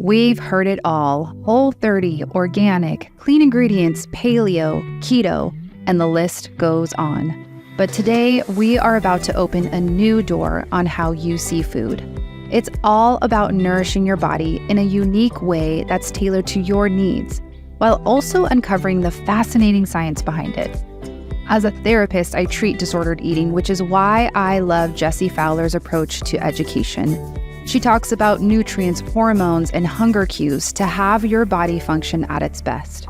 We've heard it all: Whole30, organic, clean ingredients, paleo, keto, and the list goes on. But today, we are about to open a new door on how you see food. It's all about nourishing your body in a unique way that's tailored to your needs, while also uncovering the fascinating science behind it. As a therapist, I treat disordered eating, which is why I love Jessie Fowler's approach to education. She talks about nutrients, hormones, and hunger cues to have your body function at its best.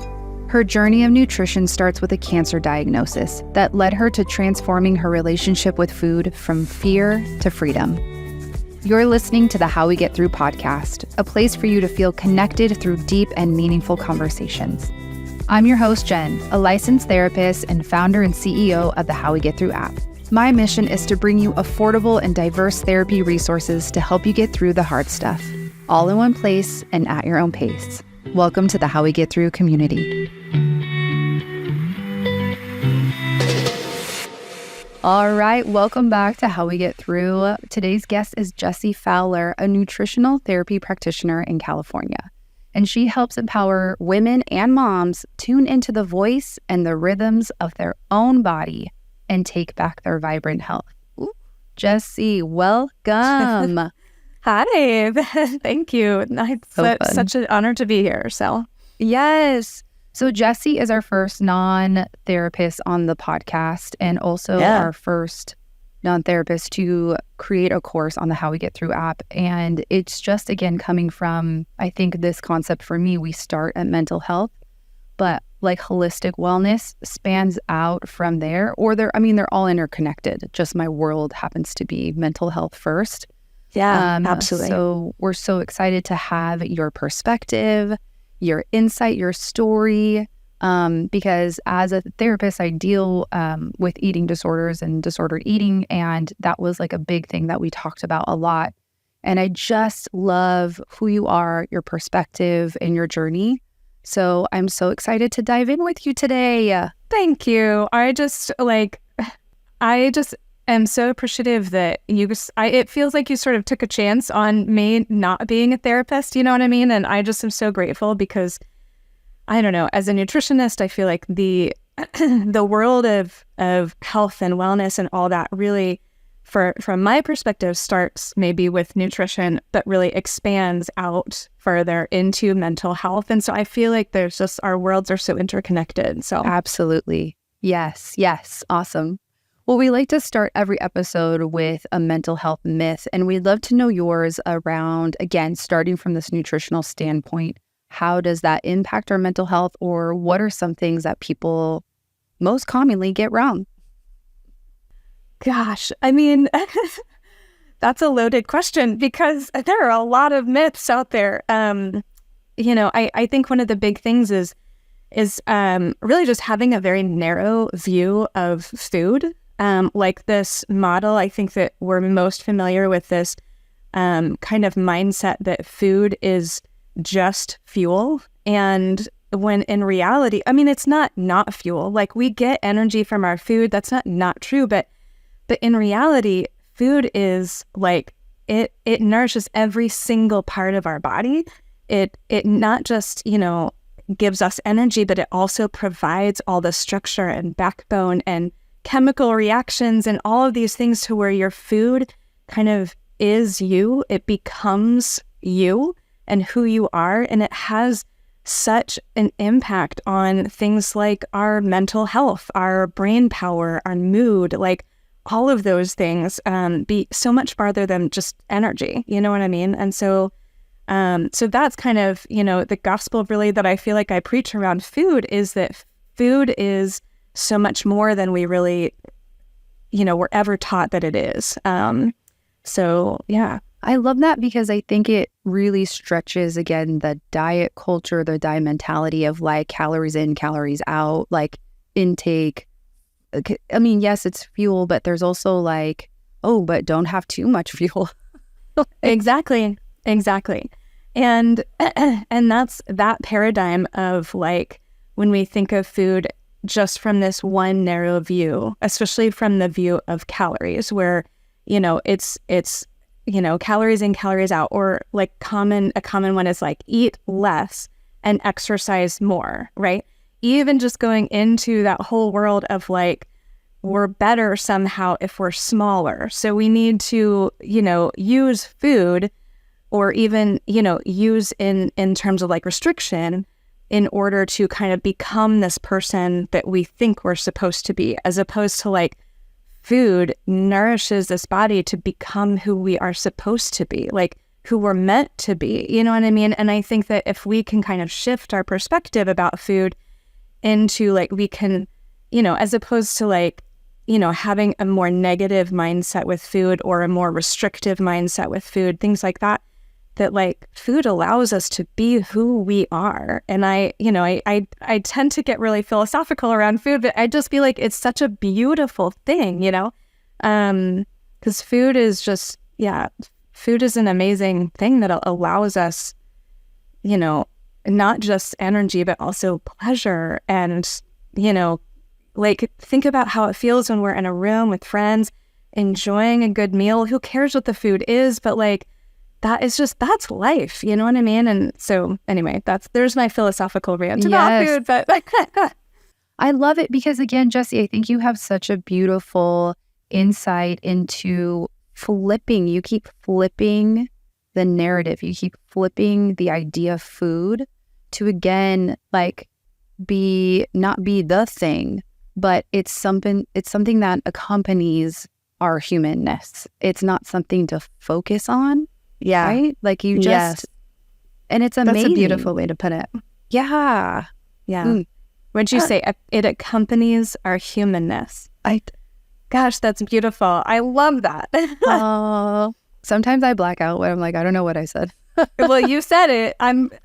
Her journey of nutrition starts with a cancer diagnosis that led her to transforming her relationship with food from fear to freedom. You're listening to the How We Get Thru podcast, a place for you to feel connected through deep and meaningful conversations. I'm your host, Jen, a licensed therapist and founder and CEO of the How We Get Thru app. My mission is to bring you affordable and diverse therapy resources to help you get through the hard stuff, all in one place and at your own pace. Welcome to the How We Get Thru community. All right, welcome back to How We Get Thru. Today's guest is Jessie Fowler, a nutritional therapy practitioner in California. And she helps empower women and moms tune into the voice and the rhythms of their own body and take back their vibrant health. Ooh, Jessie, welcome. Hi, thank you. It's such an honor to be here. Yes. So Jessie is our first non-therapist on the podcast and also our first non-therapist to create a course on the How We Get Thru app. And it's just, again, coming from, I think this concept for me, we start at mental health, but like holistic wellness spans out from there, or they're all interconnected. Just my world happens to be mental health first. Yeah, absolutely. So we're so excited to have your perspective, your insight, your story, because as a therapist, I deal with eating disorders and disordered eating, and that was like a big thing that we talked about a lot. And I just love who you are, your perspective, and your journey. So I'm so excited to dive in with you today. Thank you. I just am so appreciative that it feels like you sort of took a chance on me not being a therapist, you know what I mean? And I just am so grateful because, I don't know, as a nutritionist, I feel like the world of health and wellness and all that really, from my perspective, starts maybe with nutrition, but really expands out further into mental health. And so I feel like there's just, our worlds are so interconnected. So absolutely. Yes. Awesome. Well, we like to start every episode with a mental health myth, and we'd love to know yours around, again, starting from this nutritional standpoint. How does that impact our mental health, or what are some things that people most commonly get wrong? Gosh, I mean, that's a loaded question because there are a lot of myths out there. I think one of the big things is really just having a very narrow view of food. Like this model, I think that we're most familiar with this kind of mindset that food is just fuel. And when in reality, I mean, it's not fuel. Like, we get energy from our food. That's not true. But in reality, food is like, it nourishes every single part of our body. It not just, gives us energy, but it also provides all the structure and backbone and chemical reactions and all of these things to where your food kind of is you. It becomes you and who you are. And it has such an impact on things like our mental health, our brain power, our mood, like all of those things be so much farther than just energy. You know what I mean? And so that's kind of, the gospel really that I feel like I preach around food is that food is so much more than we really, were ever taught that it is. So, yeah. I love that because I think it really stretches, again, the diet culture, the diet mentality of like calories in, calories out, like intake. I mean, yes, it's fuel, but there's also like, oh, but don't have too much fuel. Exactly. And that's that paradigm of like, when we think of food just from this one narrow view, especially from the view of calories, where, it's calories in, calories out, or like a common one is like eat less and exercise more, right? Even just going into that whole world of like, we're better somehow if we're smaller. So we need to, use food or even, use in terms of like restriction in order to kind of become this person that we think we're supposed to be, as opposed to like food nourishes this body to become who we are supposed to be, like who we're meant to be. You know what I mean? And I think that if we can kind of shift our perspective about food into like, we can, as opposed to like, having a more negative mindset with food or a more restrictive mindset with food, things like that, that like food allows us to be who we are. And I I tend to get really philosophical around food, but I just feel like it's such a beautiful thing, because food is just, food is an amazing thing that allows us, not just energy, but also pleasure. And, like think about how it feels when we're in a room with friends, enjoying a good meal. Who cares what the food is? But like, that's life, you know what I mean? And so anyway, there's my philosophical rant about food, but I love it because again, Jessie, I think you have such a beautiful insight into flipping. You keep flipping the narrative. You keep flipping the idea of food to again, like not be the thing, but it's something that accompanies our humanness. It's not something to focus on. Yeah. Right? Like you just, and it's amazing. That's a beautiful way to put it. Yeah. Yeah. What'd you say? It accompanies our humanness. Gosh, that's beautiful. I love that. Sometimes I black out when I'm like, I don't know what I said. Well, you said it.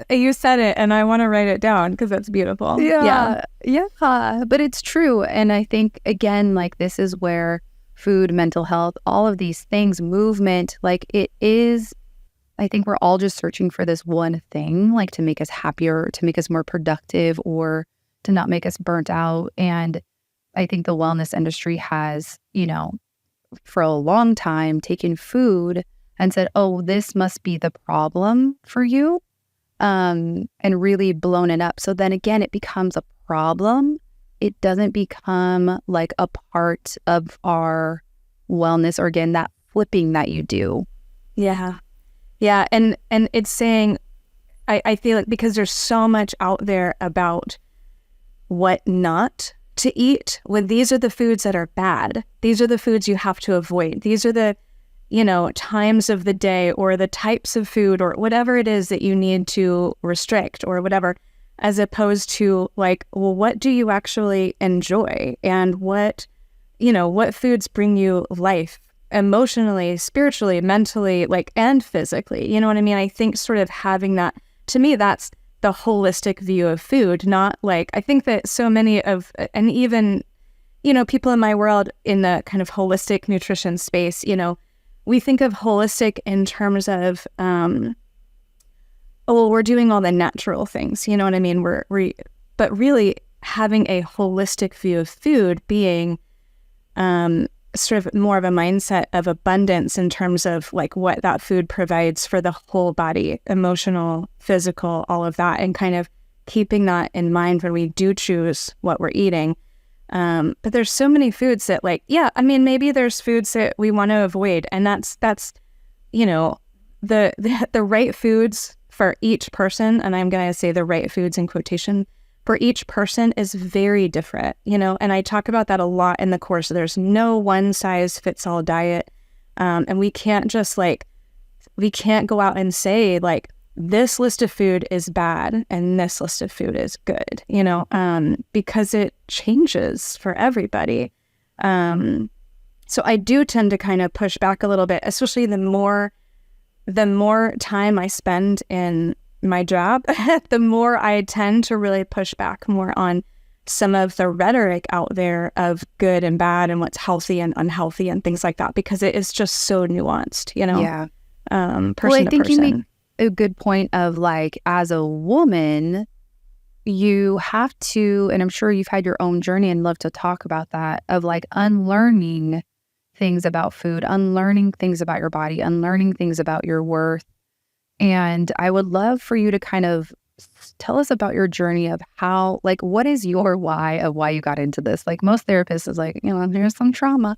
You said it, and I want to write it down because that's beautiful. Yeah. But it's true. And I think, again, like this is where food, mental health, all of these things, movement, like it is, I think we're all just searching for this one thing, like to make us happier, to make us more productive, or to not make us burnt out. And I think the wellness industry has, for a long time taken food and said, oh, this must be the problem for you, and really blown it up. So then again, it becomes a problem. It doesn't become like a part of our wellness, or again, that flipping that you do. Yeah. Yeah. And it's saying, I feel like because there's so much out there about what not to eat, when these are the foods that are bad. These are the foods you have to avoid. These are the, times of the day or the types of food or whatever it is that you need to restrict or whatever, as opposed to like, well, what do you actually enjoy? And what foods bring you life emotionally, spiritually, mentally, like, and physically, you know what I mean? I think sort of having that, to me, that's the holistic view of food, not like, I think that so many of, and even, people in my world in the kind of holistic nutrition space, we think of holistic in terms of, we're doing all the natural things, you know what I mean? But really having a holistic view of food being, sort of more of a mindset of abundance in terms of like what that food provides for the whole body, emotional, physical, all of that, and kind of keeping that in mind when we do choose what we're eating. But there's so many foods that like, maybe there's foods that we want to avoid, and that's the right foods for each person, and I'm going to say the right foods in quotation, for each person is very different, and I talk about that a lot in the course. There's no one size fits all diet. And we can't just we can't go out and say like, this list of food is bad and this list of food is good, because it changes for everybody. So I do tend to kind of push back a little bit, especially the more time I spend in my job, the more I tend to really push back more on some of the rhetoric out there of good and bad and what's healthy and unhealthy and things like that, because it is just so nuanced, Yeah. Person I to think person. you make a good point of like, as a woman, you have to, and I'm sure you've had your own journey and love to talk about that, of like unlearning things about food, unlearning things about your body, unlearning things about your worth. And I would love for you to kind of tell us about your journey of how, like, what is your why of why you got into this? Like most therapists is like, there's some trauma.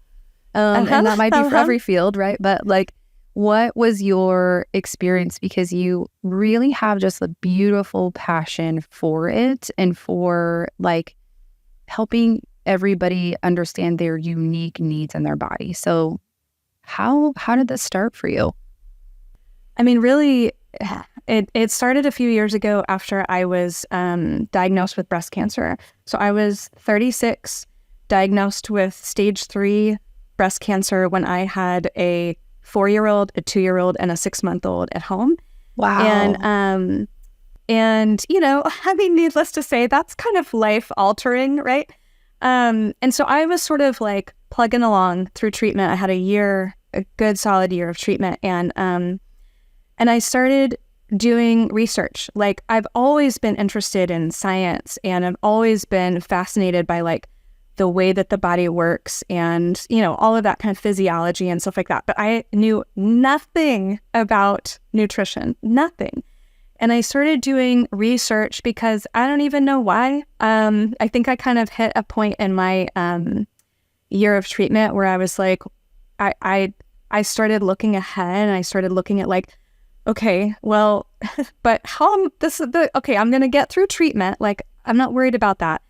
And that might be for every field, right? But like, what was your experience? Because you really have just a beautiful passion for it and for like helping everybody understand their unique needs in their body. So how did this start for you? I mean, really, it started a few years ago after I was diagnosed with breast cancer. So I was 36, diagnosed with stage 3 breast cancer when I had a 4-year-old, a 2-year-old, and a 6-month-old at home. Wow. And I mean, needless to say, that's kind of life altering, right? And so I was sort of like plugging along through treatment. I had a good solid year of treatment. And I started doing research. Like, I've always been interested in science, and I've always been fascinated by like the way that the body works and, all of that kind of physiology and stuff like that. But I knew nothing about nutrition, nothing. And I started doing research because I don't even know why. I think I kind of hit a point in my year of treatment where I was like, I started looking ahead, and I started looking at like, okay, well, but I'm going to get through treatment. Like, I'm not worried about that.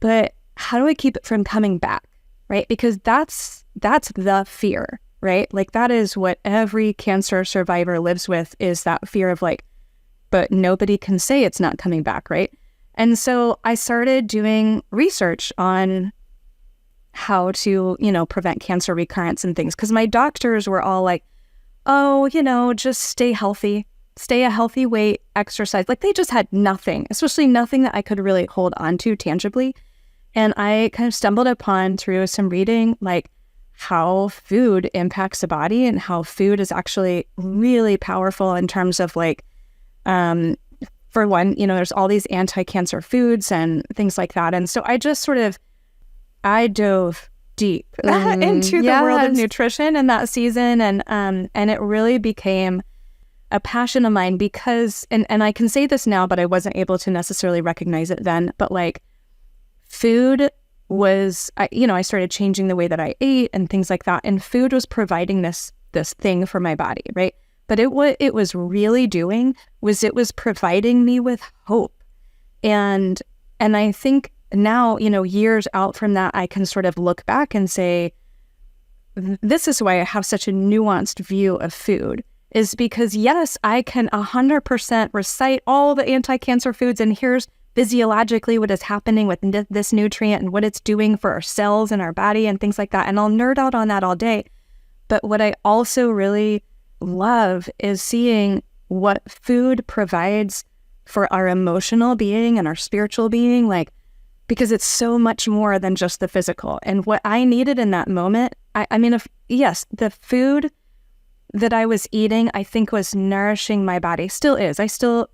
But how do I keep it from coming back, right? Because that's the fear, right? Like, that is what every cancer survivor lives with, is that fear of like, but nobody can say it's not coming back, right? And so I started doing research on how to, prevent cancer recurrence and things. Because my doctors were all like, oh, just stay healthy, stay a healthy weight, exercise. Like, they just had nothing, especially nothing that I could really hold on to tangibly. And I kind of stumbled upon through some reading, like how food impacts the body and how food is actually really powerful in terms of like, for one, there's all these anti-cancer foods and things like that. And so I just I dove deep into the world of nutrition in that season. And it really became a passion of mine because, and I can say this now, but I wasn't able to necessarily recognize it then, but like food was, I started changing the way that I ate and things like that. And food was providing this thing for my body, right? But what it was really doing was it was providing me with hope. And I think now, years out from that, I can sort of look back and say, this is why I have such a nuanced view of food, is because yes, I can 100% recite all the anti-cancer foods, and here's physiologically what is happening with this nutrient and what it's doing for our cells and our body and things like that. And I'll nerd out on that all day. But what I also really love is seeing what food provides for our emotional being and our spiritual being, like, because it's so much more than just the physical. And what I needed in that moment, yes, the food that I was eating, I think was nourishing my body, still is. I still,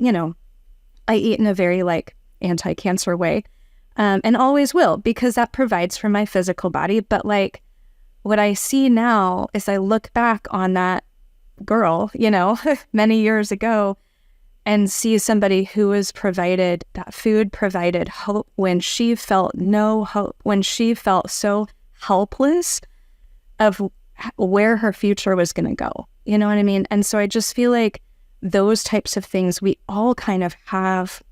I eat in a very like anti-cancer way, and always will, because that provides for my physical body. But like what I see now is I look back on that girl, many years ago, and see somebody who was provided, that food provided hope when she felt no hope, when she felt so helpless of where her future was going to go. You know what I mean? And so I just feel like those types of things, we all kind of have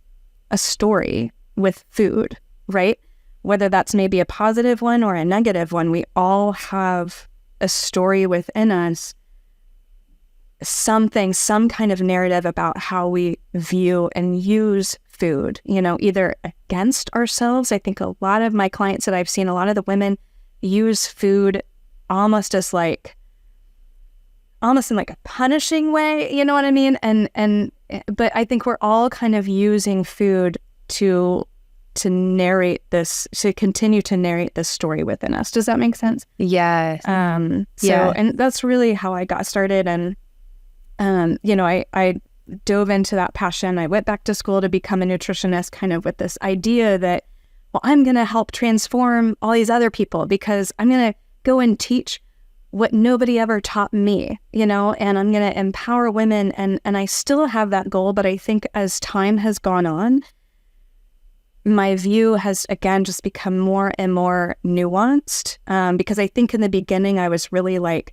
a story with food, right? Whether that's maybe a positive one or a negative one, we all have a story within us, some kind of narrative about how we view and use food, either against ourselves. I think a lot of my clients that I've seen, a lot of the women use food almost as like, almost in like a punishing way, you know what I mean? But I think we're all kind of using food to narrate this, to continue to narrate this story within us. Does that make sense? Yes. And that's really how I got started. And I dove into that passion. I went back to school to become a nutritionist, kind of with this idea that, well, I'm going to help transform all these other people because I'm going to go and teach what nobody ever taught me, and I'm going to empower women. And I still have that goal, but I think as time has gone on, my view has, again, just become more and more nuanced, because I think in the beginning I was really like,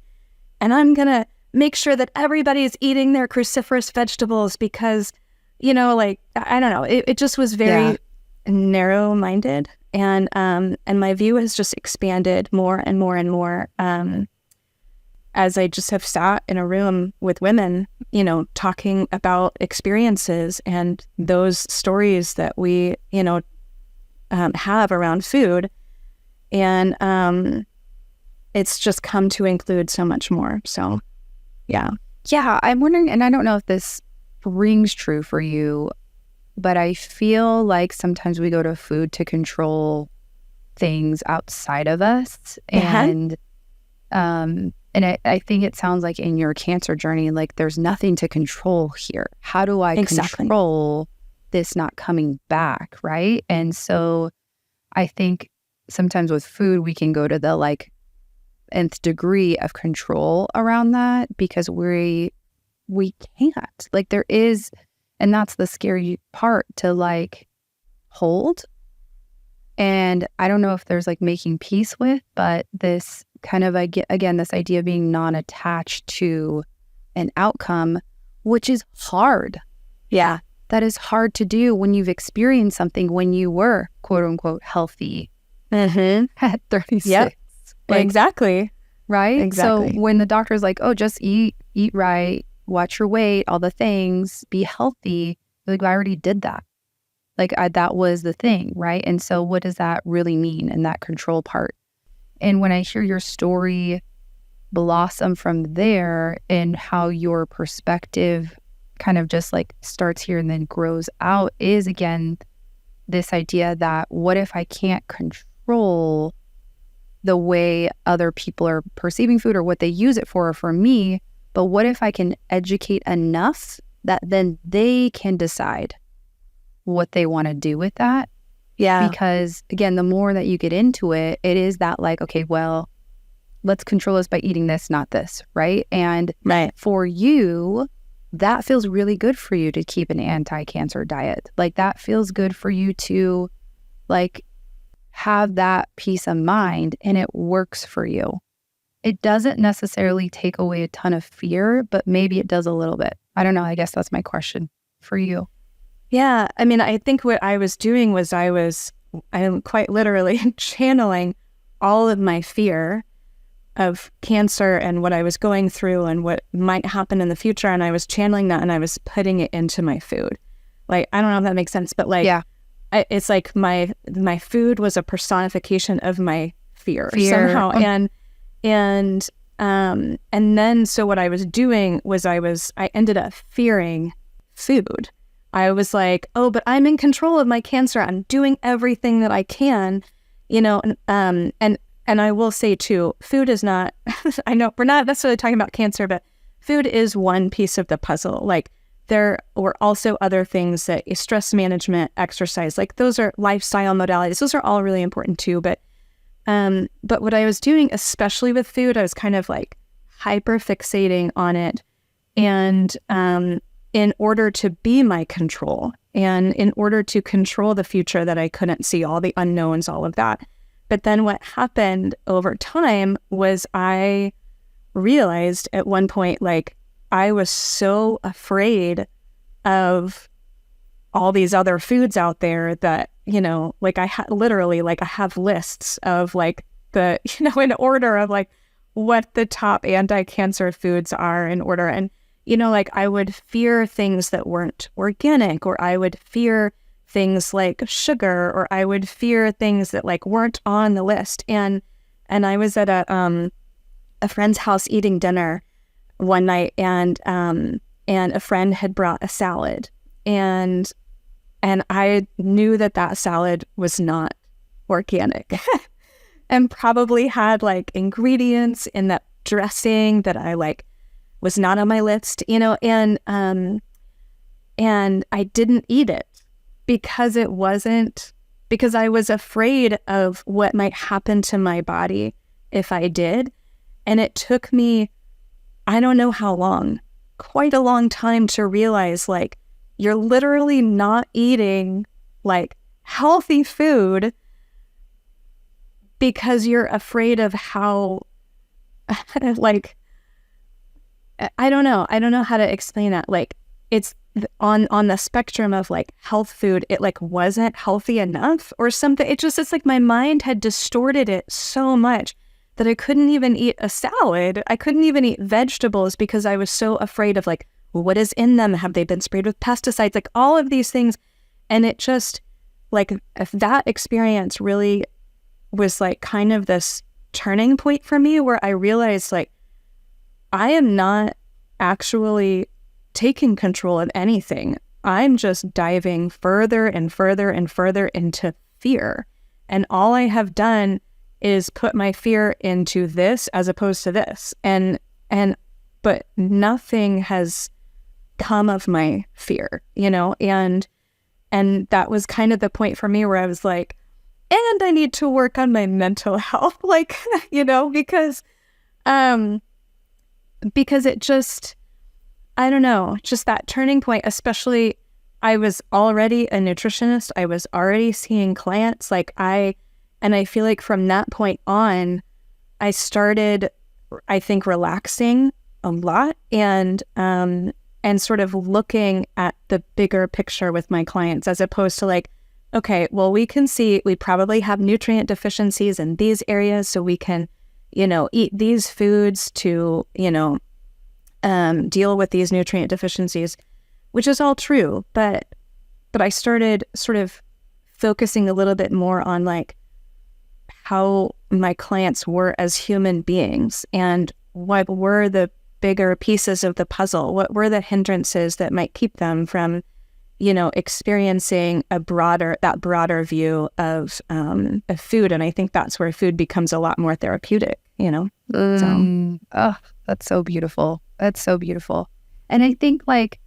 and I'm going to make sure that everybody's eating their cruciferous vegetables because, I don't know, it just was very narrow-minded. And my view has just expanded more and more and more, as I just have sat in a room with women, talking about experiences and those stories that we, have around food. And it's just come to include so much more. So, yeah. Yeah, I'm wondering, and I don't know if this rings true for you, but I feel like sometimes we go to food to control things outside of us. And I think it sounds like in your cancer journey, like there's nothing to control here. How do I control this not coming back, right? And so I think sometimes with food, we can go to the like nth degree of control around that because we can't. Like there is, and that's the scary part to like hold. And I don't know if there's like making peace with, but this kind of, again, this idea of being non-attached to an outcome, which is hard. Yeah. That is hard to do when you've experienced something when you were quote unquote healthy at 36. Yep. Like, exactly. Right? Exactly. So when the doctor's like, oh, just eat right, watch your weight, all the things, be healthy. Like, I already did that. Like that was the thing, right? And so what does that really mean in that control part? And when I hear your story blossom from there and how your perspective kind of just like starts here and then grows out is, again, this idea that what if I can't control the way other people are perceiving food or what they use it for me, but what if I can educate enough that then they can decide what they want to do with that? Yeah. Because again, the more that you get into it, it is that like, okay, well, let's control this by eating this, not this, right? And for you, that feels really good for you to keep an anti-cancer diet. Like that feels good for you to like have that peace of mind and it works for you. It doesn't necessarily take away a ton of fear, but maybe it does a little bit. I don't know. I guess that's my question for you. Yeah. I mean, I think what I was doing was I'm quite literally channeling all of my fear of cancer and what I was going through and what might happen in the future. And I was channeling that and I was putting it into my food. Like, I don't know if that makes sense, but like, it's like my food was a personification of my fear. Somehow. And then, so what I was doing was I ended up fearing food. I was like, oh, but I'm in control of my cancer. I'm doing everything that I can, and I will say too, food is not, I know we're not necessarily talking about cancer, but food is one piece of the puzzle. Like there were also other things that stress management, exercise, like those are lifestyle modalities. Those are all really important too. But what I was doing, especially with food, I was kind of like hyper fixating on it. And, in order to be my control and in order to control the future that I couldn't see, all the unknowns, all of that. But then what happened over time was I realized at one point, like, I was so afraid of all these other foods out there that, like I have lists of like the, in order of like what the top anti-cancer foods are in order. And, like I would fear things that weren't organic, or I would fear things like sugar, or I would fear things that like weren't on the list. And I was at a friend's house eating dinner one night, and a friend had brought a salad, and I knew that salad was not organic and probably had like ingredients in that dressing that I like was not on my list, and I didn't eat it because I was afraid of what might happen to my body if I did. And it took me, I don't know how long, quite a long time to realize, like, you're literally not eating like healthy food because you're afraid of how, like, I don't know how to explain that. Like, it's on the spectrum of like health food, it like wasn't healthy enough or something. It's like my mind had distorted it so much that I couldn't even eat a salad. I couldn't even eat vegetables because I was so afraid of like, what is in them? Have they been sprayed with pesticides? Like all of these things. And it just, like, if that experience really was like kind of this turning point for me where I realized, like, I am not actually taking control of anything. I'm just diving further and further and further into fear. And all I have done is put my fear into this as opposed to this. But nothing has come of my fear, you know? And that was kind of the point for me where I was like, and I need to work on my mental health, like, you know, because it just, I don't know, just that turning point, especially I was already a nutritionist. I was already seeing clients. Like and I feel like from that point on, I started, I think, relaxing a lot and sort of looking at the bigger picture with my clients as opposed to like, okay, well, we can see we probably have nutrient deficiencies in these areas, so we can, you know, eat these foods to, you know, deal with these nutrient deficiencies, which is all true. But I started sort of focusing a little bit more on like how my clients were as human beings and what were the bigger pieces of the puzzle, what were the hindrances that might keep them from, you know, experiencing that broader view of food. And I think that's where food becomes a lot more therapeutic, you know? Oh, that's so beautiful. That's so beautiful. And I think like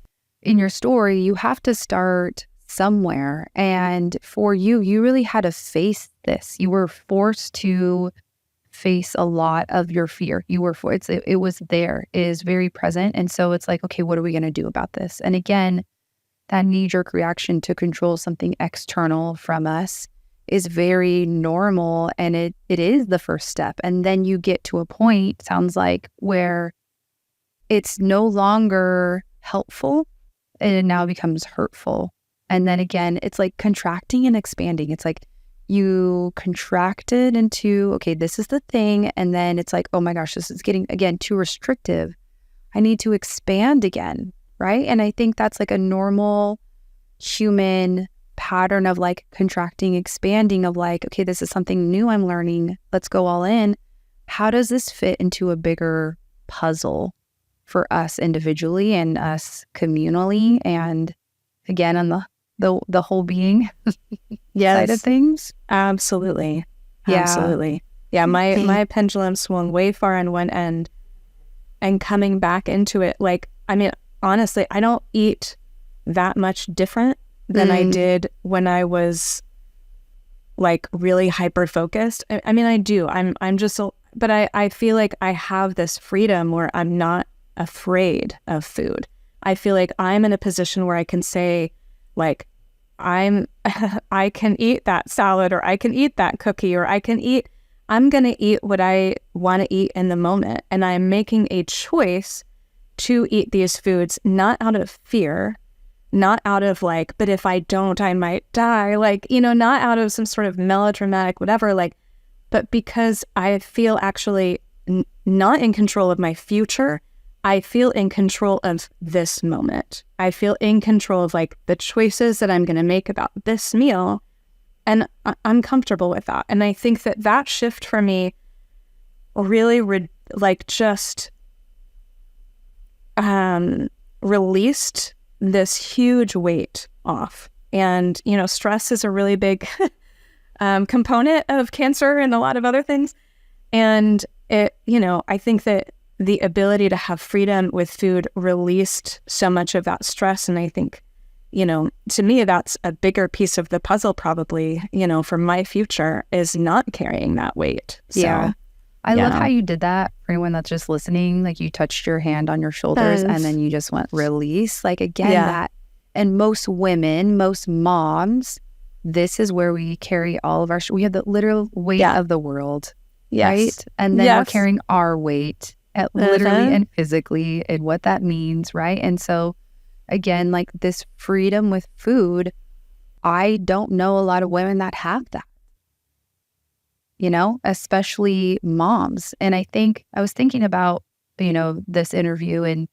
in your story, you have to start somewhere. And for you, you really had to face this. You were forced to face a lot of your fear. You were it was there, it is very present. And so it's like, okay, what are we going to do about this? And again, that knee-jerk reaction to control something external from us is very normal, and it is the first step. And then you get to a point, sounds like, where it's no longer helpful and it now becomes hurtful. And then again, it's like contracting and expanding. It's like you contracted into, okay, this is the thing. And then it's like, oh my gosh, this is getting, again, too restrictive. I need to expand again, right? And I think that's like a normal human pattern of like contracting, expanding, of like, okay, this is something new I'm learning. Let's go all in. How does this fit into a bigger puzzle for us individually and us communally? And again, on the whole being side of things. Absolutely. Yeah. Absolutely. Yeah. My pendulum swung way far on one end and coming back into it. Like, I mean, honestly, I don't eat that much different than I did when I was like really hyper focused. I mean, I do. I'm just, but I feel like I have this freedom where I'm not afraid of food. I feel like I'm in a position where I can say, like, I can eat that salad, or I can eat that cookie, or I'm going to eat what I want to eat in the moment. And I'm making a choice to eat these foods, not out of fear, not out of like, but if I don't, I might die. Like, you know, not out of some sort of melodramatic, whatever, like, but because I feel actually not in control of my future. I feel in control of this moment. I feel in control of like the choices that I'm going to make about this meal. And I'm comfortable with that. And I think that shift for me really just released this huge weight off. And, you know, stress is a really big component of cancer and a lot of other things. And it, you know, I think that the ability to have freedom with food released so much of that stress. And I think, you know, to me, that's a bigger piece of the puzzle probably, you know, for my future, is not carrying that weight. So. Yeah. I love how you did that for anyone that's just listening. Like you touched your hand on your shoulders and then you just went release. Like again, that, and most women, most moms, this is where we carry all of our, we have the literal weight of the world, right? And then we're carrying our weight literally and physically and what that means, right? And so again, like this freedom with food, I don't know a lot of women that have that. You know, especially moms. And I think I was thinking about, you know, this interview, and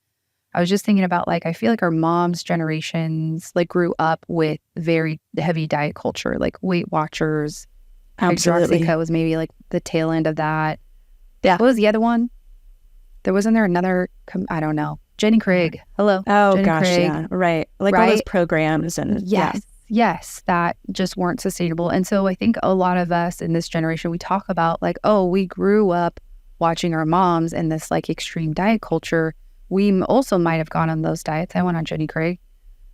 I was just thinking about like, I feel like our moms' generations like grew up with very heavy diet culture, like Weight Watchers. Absolutely. Hydroxycut was maybe like the tail end of that. Yeah. What was the other one? Wasn't there another, I don't know. Jenny Craig. Hello. Oh, Jenny gosh. Craig. Yeah. Right. Like all those programs and Yes, that just weren't sustainable. And so I think a lot of us in this generation, we talk about like, oh, we grew up watching our moms in this like extreme diet culture. We also might have gone on those diets. I went on Jenny Craig.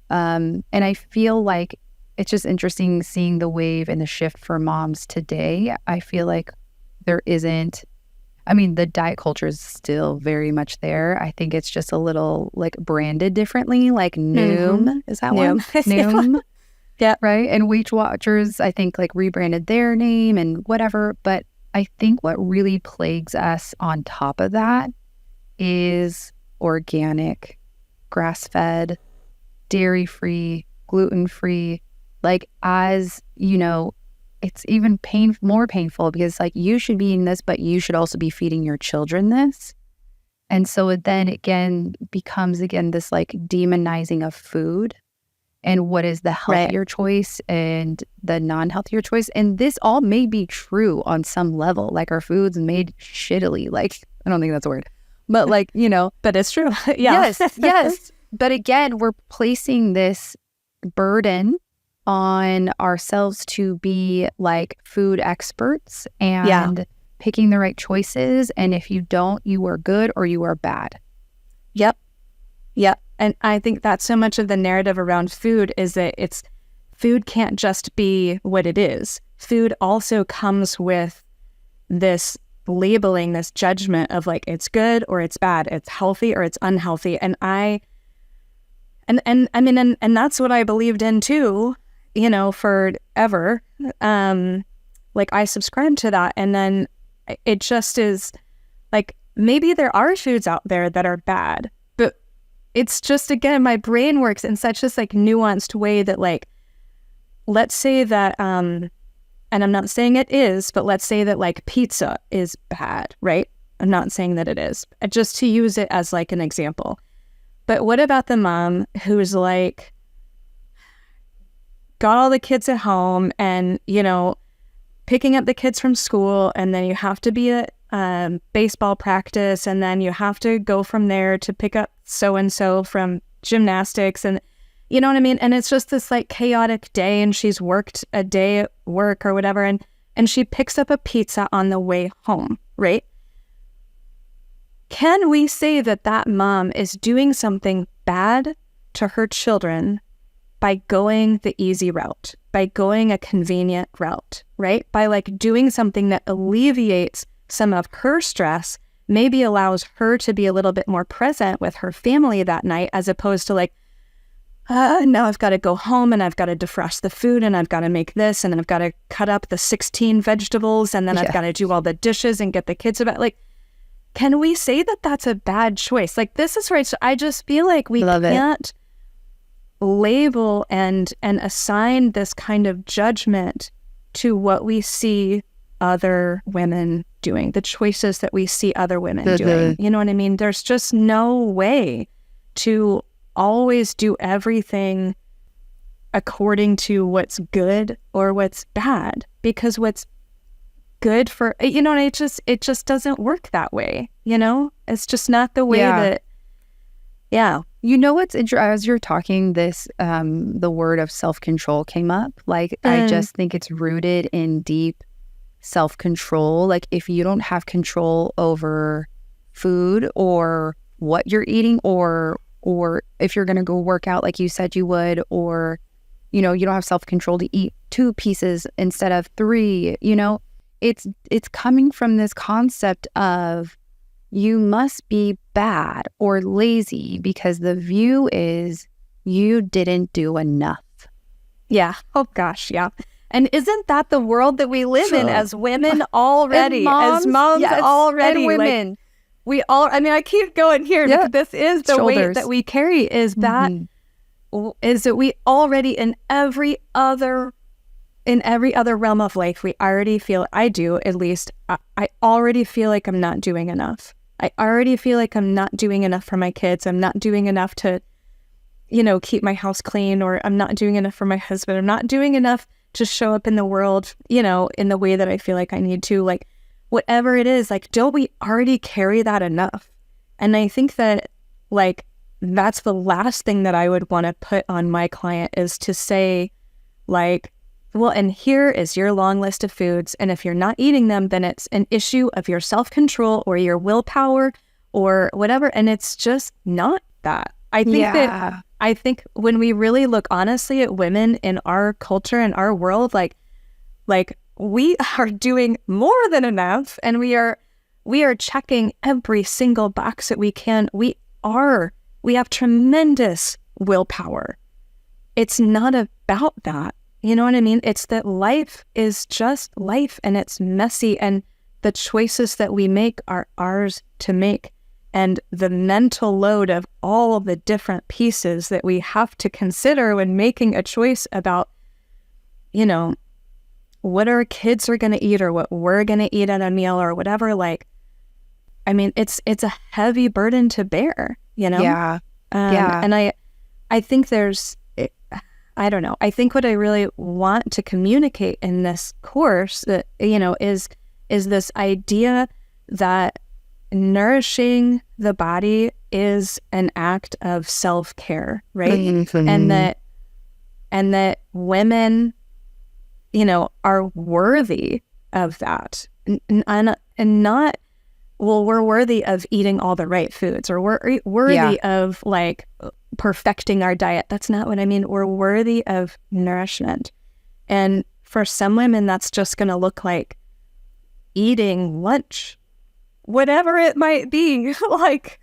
And I feel like it's just interesting seeing the wave and the shift for moms today. I feel like there isn't, I mean, the diet culture is still very much there. I think it's just a little like branded differently, like Noom. Is that one? Noom. Yeah. Right. And Weight Watchers, I think like rebranded their name and whatever. But I think what really plagues us on top of that is organic, grass-fed, dairy-free, gluten-free. Like, as you know, it's even more painful because like you should be eating this, but you should also be feeding your children this. And so it then again becomes this like demonizing of food. And what is the healthier choice and the non-healthier choice. And this all may be true on some level. Like our food's made shittily. Like, I don't think that's a word. But like, you know. But it's true. Yes. But again, we're placing this burden on ourselves to be like food experts and picking the right choices. And if you don't, you are good or you are bad. Yep. And I think that's so much of the narrative around food is that food can't just be what it is. Food also comes with this labeling, this judgment of like, it's good or it's bad, it's healthy or it's unhealthy. And I mean, that's what I believed in too, you know, forever. Like I subscribed to that. And then it just is like, maybe there are foods out there that are bad, but it's just, again, my brain works in such this like nuanced way that like, let's say that, and I'm not saying it is, but let's say that like pizza is bad, right? I'm not saying that it is, just to use it as like an example. But what about the mom who's like, got all the kids at home and, you know, picking up the kids from school, and then you have to be at baseball practice, and then you have to go from there to pick up so-and-so from gymnastics, and you know what I mean? And it's just this like chaotic day, and she's worked a day at work or whatever, and she picks up a pizza on the way home, right? Can we say that that mom is doing something bad to her children by going the easy route, by going a convenient route, right? By like doing something that alleviates some of her stress, maybe allows her to be a little bit more present with her family that night, as opposed to like, now I've got to go home and I've got to defrost the food and I've got to make this and then I've got to cut up the 16 vegetables and then I've got to do all the dishes and get the kids about. Like, can we say that that's a bad choice? Like, this is right. So I just feel like we can't label and assign this kind of judgment to what we see other women doing, the choices that we see other women doing. You know what I mean? There's just no way to always do everything according to what's good or what's bad, because what's good for, you know, it just doesn't work that way. You know, it's just not the way that. You know what's interesting? As you're talking, this the word of self-control came up. Like, I just think it's rooted in deep self-control. Like, if you don't have control over food or what you're eating, or if you're going to go work out like you said you would, or, you know, you don't have self-control to eat 2 pieces instead of 3, you know, it's coming from this concept of you must be bad or lazy because the view is you didn't do enough. Yeah. Oh gosh. Yeah. And isn't that the world that we live in as women already? Moms, as moms yes, already. and women. Like, we all, I mean, I keep going here because this is the weight that we carry is that, is that we already in every other realm of life, we already feel, I do at least, I already feel like I'm not doing enough. I already feel like I'm not doing enough for my kids. I'm not doing enough to, keep my house clean, or I'm not doing enough for my husband. I'm not doing enough to show up in the world, in the way that I feel like I need to, like whatever it is, like, don't we already carry that enough? And I think that like, that's the last thing that I would want to put on my client is to say like, well, and here is your long list of foods. And if you're not eating them, then it's an issue of your self-control or your willpower or whatever. And it's just not that. I think when we really look honestly at women in our culture and our world, like we are doing more than enough, and we are checking every single box that we can. We have tremendous willpower. It's not about that. You know what I mean? It's that life is just life, and it's messy, and the choices that we make are ours to make. And the mental load of all of the different pieces that we have to consider when making a choice about, what our kids are going to eat or what we're going to eat at a meal or whatever. Like, I mean, it's a heavy burden to bear, Yeah. And I think I don't know. I think what I really want to communicate in this course that, is this idea that nourishing the body is an act of self-care, right? Mm-hmm. And that women, are worthy of that, and not, well, we're worthy of eating all the right foods, or we're worthy of like perfecting our diet. That's not what I mean. We're worthy of nourishment. And for some women, that's just going to look like eating lunch, whatever it might be, like,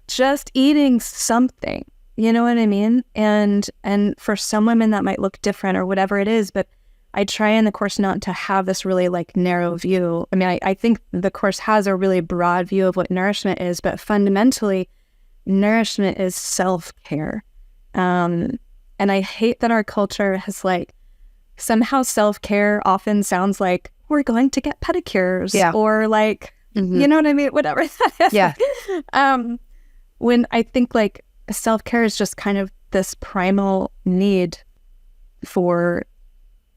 just eating something, you know what I mean? And for some women that might look different or whatever it is, but I try in the course not to have this really like narrow view. I mean, I think the course has a really broad view of what nourishment is, but fundamentally, nourishment is self-care. And I hate that our culture has like, somehow self-care often sounds like we're going to get pedicures or like, you know what I mean? Whatever that is. Yeah. When I think like self-care is just kind of this primal need for,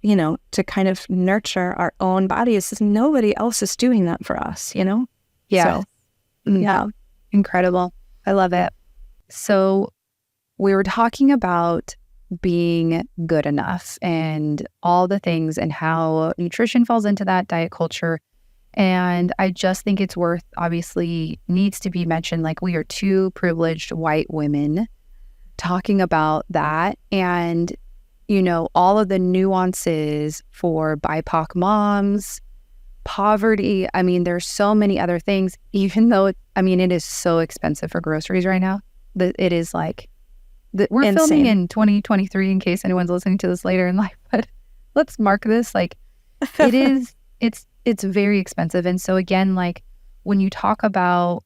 to kind of nurture our own bodies. Nobody else is doing that for us, Yeah. So, yeah. Incredible. I love it. So we were talking about being good enough and all the things and how nutrition falls into that, diet culture. And I just think it's obviously needs to be mentioned, like we are two privileged white women talking about that, and, all of the nuances for BIPOC moms, poverty. I mean, there's so many other things, even though, it is so expensive for groceries right now. It is like, we're insane. Filming in 2023 in case anyone's listening to this later in life, but let's mark this, like, it is, it's very expensive. And so again, like when you talk about,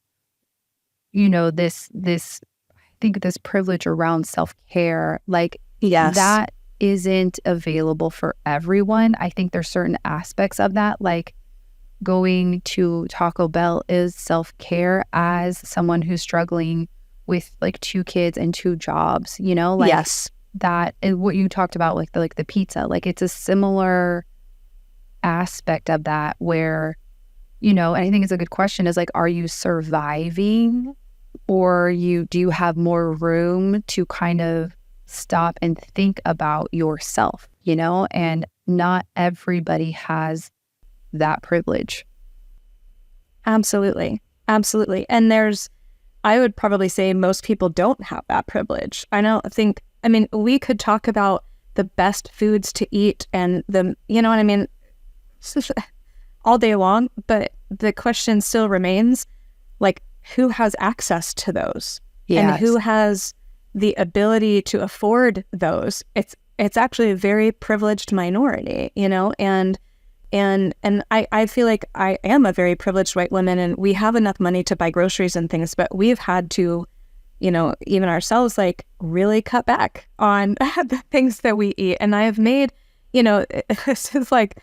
this, I think this privilege around self-care, like that isn't available for everyone. I think there's certain aspects of that, like going to Taco Bell is self-care as someone who's struggling with like 2 kids and 2 jobs, like that is what you talked about, like the pizza, like it's a similar aspect of that where, and I think it's a good question is like, are you surviving, or do you have more room to kind of stop and think about yourself, and not everybody has that privilege. Absolutely. And I would probably say most people don't have that privilege. We could talk about the best foods to eat and you know what I mean? all day long, but the question still remains, like, who has access to those? Yes. And who has the ability to afford those? It's actually a very privileged minority, you know, and I feel like I am a very privileged white woman, and we have enough money to buy groceries and things, but we've had to, you know, even ourselves, like, really cut back on the things that we eat. And I have made, you know, this is like,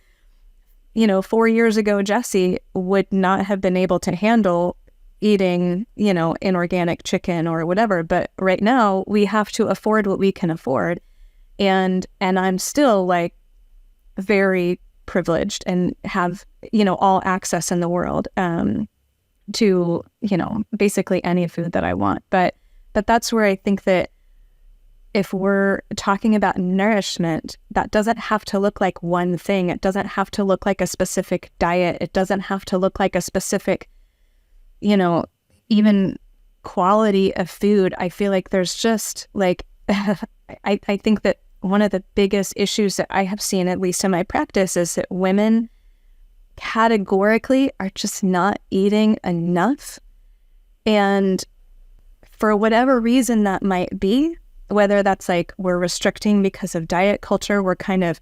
you know, 4 years ago, Jessie would not have been able to handle eating, you know, inorganic chicken or whatever. But right now we have to afford what we can afford. And I'm still, like, very privileged and have, you know, all access in the world to, you know, basically any food that I want. But that's where I think that if we're talking about nourishment, that doesn't have to look like one thing. It doesn't have to look like a specific diet. It doesn't have to look like a specific, you know, even quality of food. I feel like there's just, like, I think that one of the biggest issues that I have seen, at least in my practice, is that women categorically are just not eating enough. And for whatever reason that might be, whether that's like we're restricting because of diet culture, we're kind of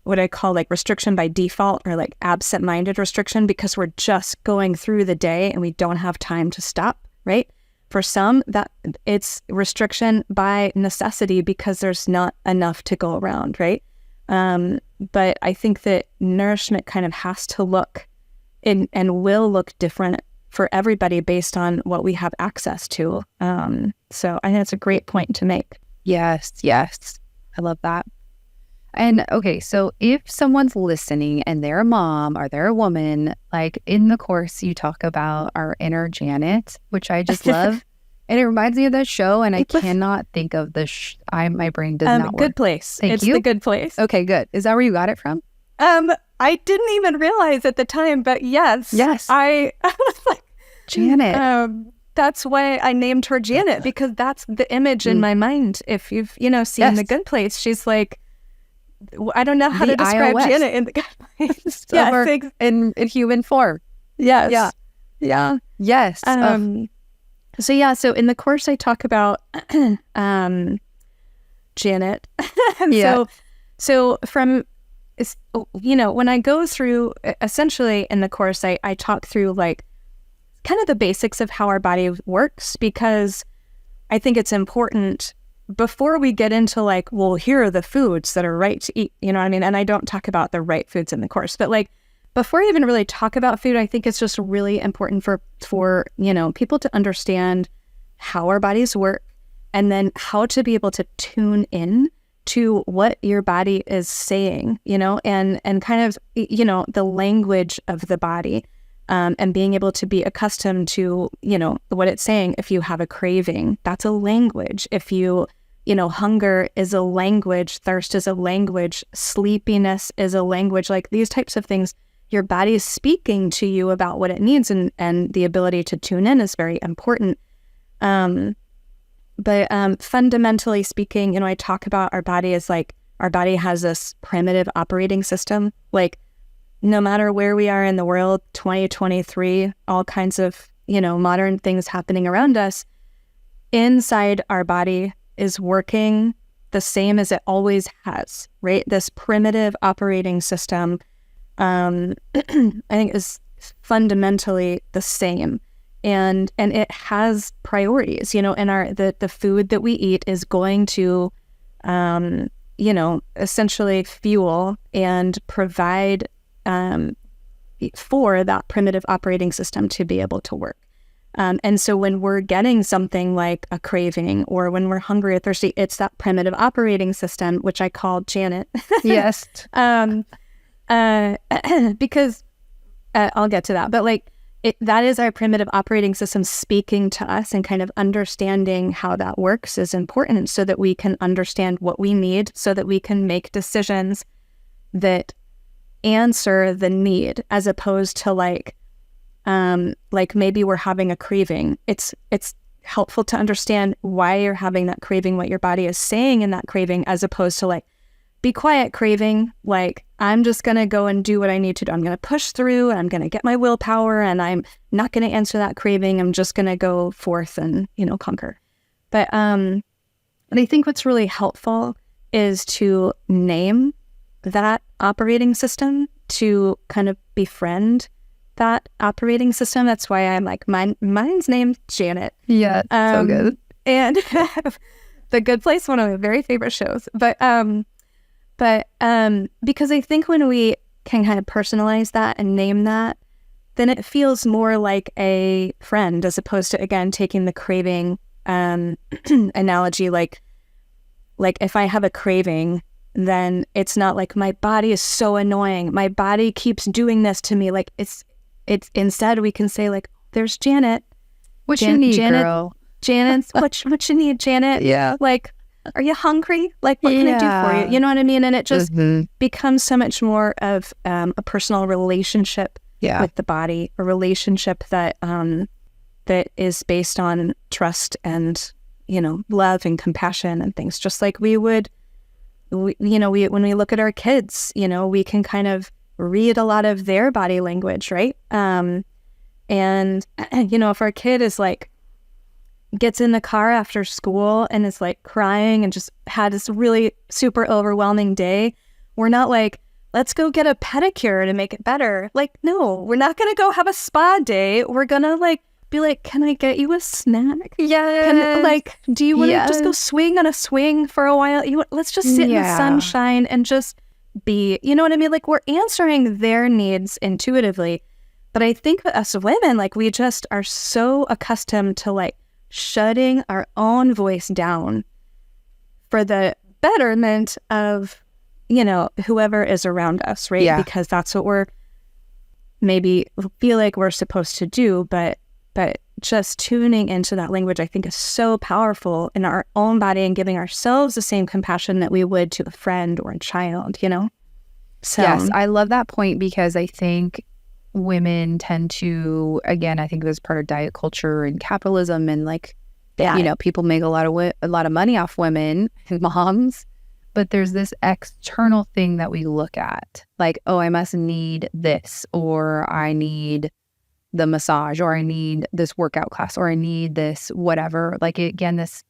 what I call like restriction by default, or like absent-minded restriction, because we're just going through the day and we don't have time to stop, right? For some, that it's restriction by necessity because there's not enough to go around, right? But I think that nourishment kind of has to look and will look different for everybody based on what we have access to. So I think that's a great point to make. Yes. I love that. And okay, so if someone's listening and they're a mom or they're a woman, like in the course you talk about our inner Janet, which I just love. And it reminds me of that show, and I cannot think of the my brain does not work. Good Place. Thank you. It's The Good Place. Okay, good. Is that where you got it from? I didn't even realize at the time, but yes. I was like, Janet. That's why I named her Janet, because that's the image in my mind. If you've, you know, seen The Good Place, she's like, I don't know how to describe iOS. Janet in The Good Place. In human form. Yes. Yeah. Yes. So in the course I talk about Janet. So from, you know, when I go through, essentially in the course, I talk through like kind of the basics of how our body works, because I think it's important before we get into like, well, here are the foods that are right to eat, you know what I mean? And I don't talk about the right foods in the course, but like before I even really talk about food, I think it's just really important for you know, people to understand how our bodies work, and then how to be able to tune in to what your body is saying, you know, and kind of, you know, the language of the body. And being able to be accustomed to, you know, what it's saying. If you have a craving, that's a language. If you know, hunger is a language, thirst is a language, sleepiness is a language, like these types of things, your body is speaking to you about what it needs, and the ability to tune in is very important. But fundamentally speaking, you know, I talk about our body as like, our body has this primitive operating system, like, no matter where we are in the world, 2023, all kinds of, you know, modern things happening around us, inside our body is working the same as it always has, right? This primitive operating system, I think is fundamentally the same. And it has priorities, you know, and the food that we eat is going to, you know, essentially fuel and provide for that primitive operating system to be able to work. And so when we're getting something like a craving, or when we're hungry or thirsty, it's that primitive operating system, which I call Janet. Yes. Because I'll get to that, but like that is our primitive operating system speaking to us, and kind of understanding how that works is important, so that we can understand what we need, so that we can make decisions that answer the need, as opposed to like maybe we're having a craving. It's helpful to understand why you're having that craving, what your body is saying in that craving, as opposed to like be quiet craving, like I'm just going to go and do what I need to do. I'm going to push through and I'm going to get my willpower and I'm not going to answer that craving. I'm just going to go forth and, conquer. But I think what's really helpful is to name that operating system, to kind of befriend that operating system. That's why I'm like, mine's named Janet. Yeah, so good. And The Good Place, one of my very favorite shows. But because I think when we can kind of personalize that and name that, then it feels more like a friend, as opposed to, again, taking the craving analogy. Like if I have a craving, then it's not like my body is so annoying, my body keeps doing this to me. Like it's instead we can say, like, there's Janet. What you need, Janet, girl? Janet, what you need, Janet? Yeah. Like, are you hungry? Like, what can I do for you? You know what I mean? And it just becomes so much more of a personal relationship with the body, a relationship that that is based on trust and, love and compassion and things. Just like we would, when we look at our kids, we can kind of read a lot of their body language, right? And if our kid is like, gets in the car after school and is like crying and just had this really super overwhelming day, we're not like, let's go get a pedicure to make it better. Like, no, we're not going to go have a spa day. We're going to like be like, can I get you a snack? Yeah. Do you want to just go swing on a swing for a while? Let's just sit in the sunshine and just be, you know what I mean? Like, we're answering their needs intuitively. But I think us women, like, we just are so accustomed to like shutting our own voice down for the betterment of, whoever is around us, right? Yeah. Because that's what we're maybe feel like we're supposed to do. But just tuning into that language, I think, is so powerful in our own body and giving ourselves the same compassion that we would to a friend or a child, So yes, I love that point, because I think women tend to, again, I think it was part of diet culture and capitalism, and like, people make a lot of money off women and moms, but there's this external thing that we look at, like, oh, I must need this, or I need the massage, or I need this workout class, or I need this whatever. Like, again, this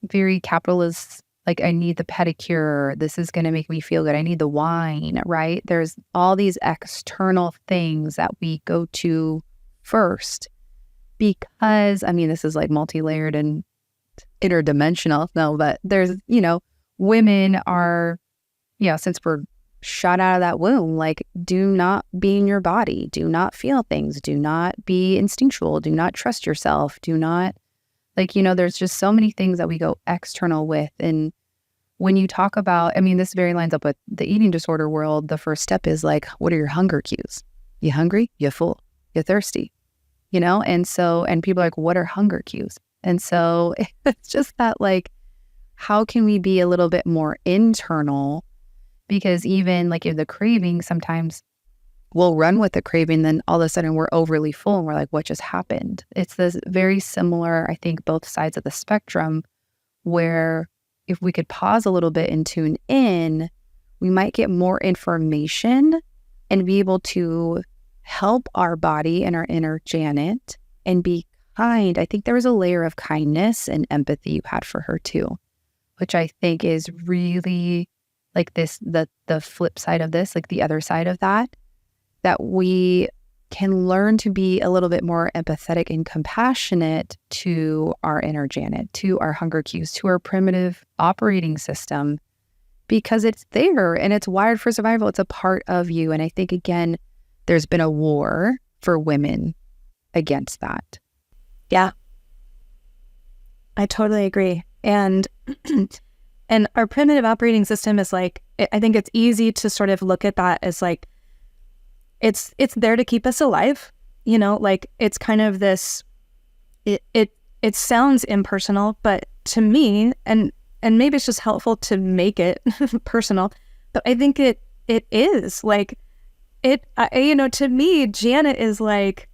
very capitalist, like, I need the pedicure, this is going to make me feel good, I need the wine, right? There's all these external things that we go to first, because, I mean, this is like multi-layered and interdimensional, no, but there's, women are, since we're shot out of that womb, like, do not be in your body, do not feel things, do not be instinctual, do not trust yourself, do not, like, there's just so many things that we go external with. And when you talk about, I mean, this very lines up with the eating disorder world. The first step is like, what are your hunger cues? You hungry? You full? You thirsty? And people are like, what are hunger cues? And so it's just that, like, how can we be a little bit more internal? Because even like in the craving, sometimes we'll run with the craving, then all of a sudden we're overly full and we're like, what just happened? It's this very similar, I think, both sides of the spectrum, where if we could pause a little bit and tune in, we might get more information and be able to help our body and our inner Janet and be kind. I think there was a layer of kindness and empathy you had for her too, which I think is really like this, the flip side of this, like the other side of that we can learn to be a little bit more empathetic and compassionate to our inner Janet, to our hunger cues, to our primitive operating system, because it's there and it's wired for survival. It's a part of you. And I think, again, there's been a war for women against that. Yeah, I totally agree. And and our primitive operating system is like, I think it's easy to sort of look at that as like, it's there to keep us alive, like it's kind of this, it sounds impersonal, but to me, and maybe it's just helpful to make it personal, but I think it is like, to me, Janet is like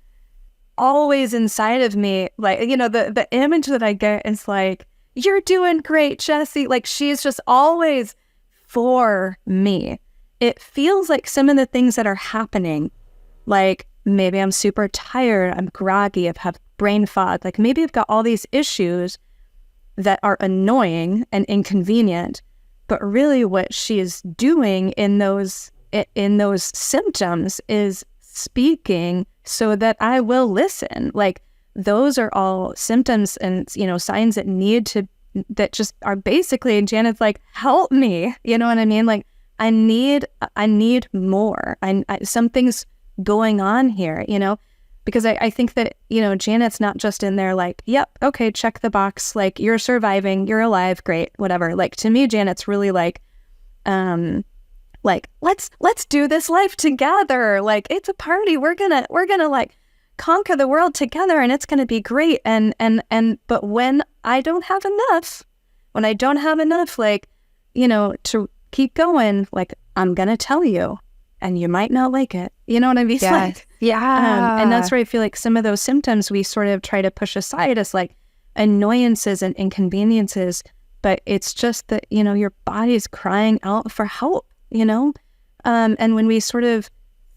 always inside of me. Like, the image that I get is like, you're doing great, Jessie. Like, she's just always for me. It feels like some of the things that are happening, like maybe I'm super tired, I'm groggy, I've had brain fog, like maybe I've got all these issues that are annoying and inconvenient, but really what she is doing in those symptoms is speaking so that I will listen. Like those are all symptoms and, signs that just are basically, Janet's like, help me. You know what I mean? Like I need more. Something's going on here, because I think that, Janet's not just in there like, yep, okay, check the box. Like you're surviving, you're alive, great, whatever. Like to me, Janet's really like let's do this life together. Like it's a party. We're gonna like conquer the world together and it's gonna be great. But when I don't have enough, like, to keep going, like I'm gonna tell you and you might not like it. You know what I mean? Yes. Like, yeah. And that's where I feel like some of those symptoms we sort of try to push aside as like annoyances and inconveniences, but it's just that, your body's crying out for help, and when we sort of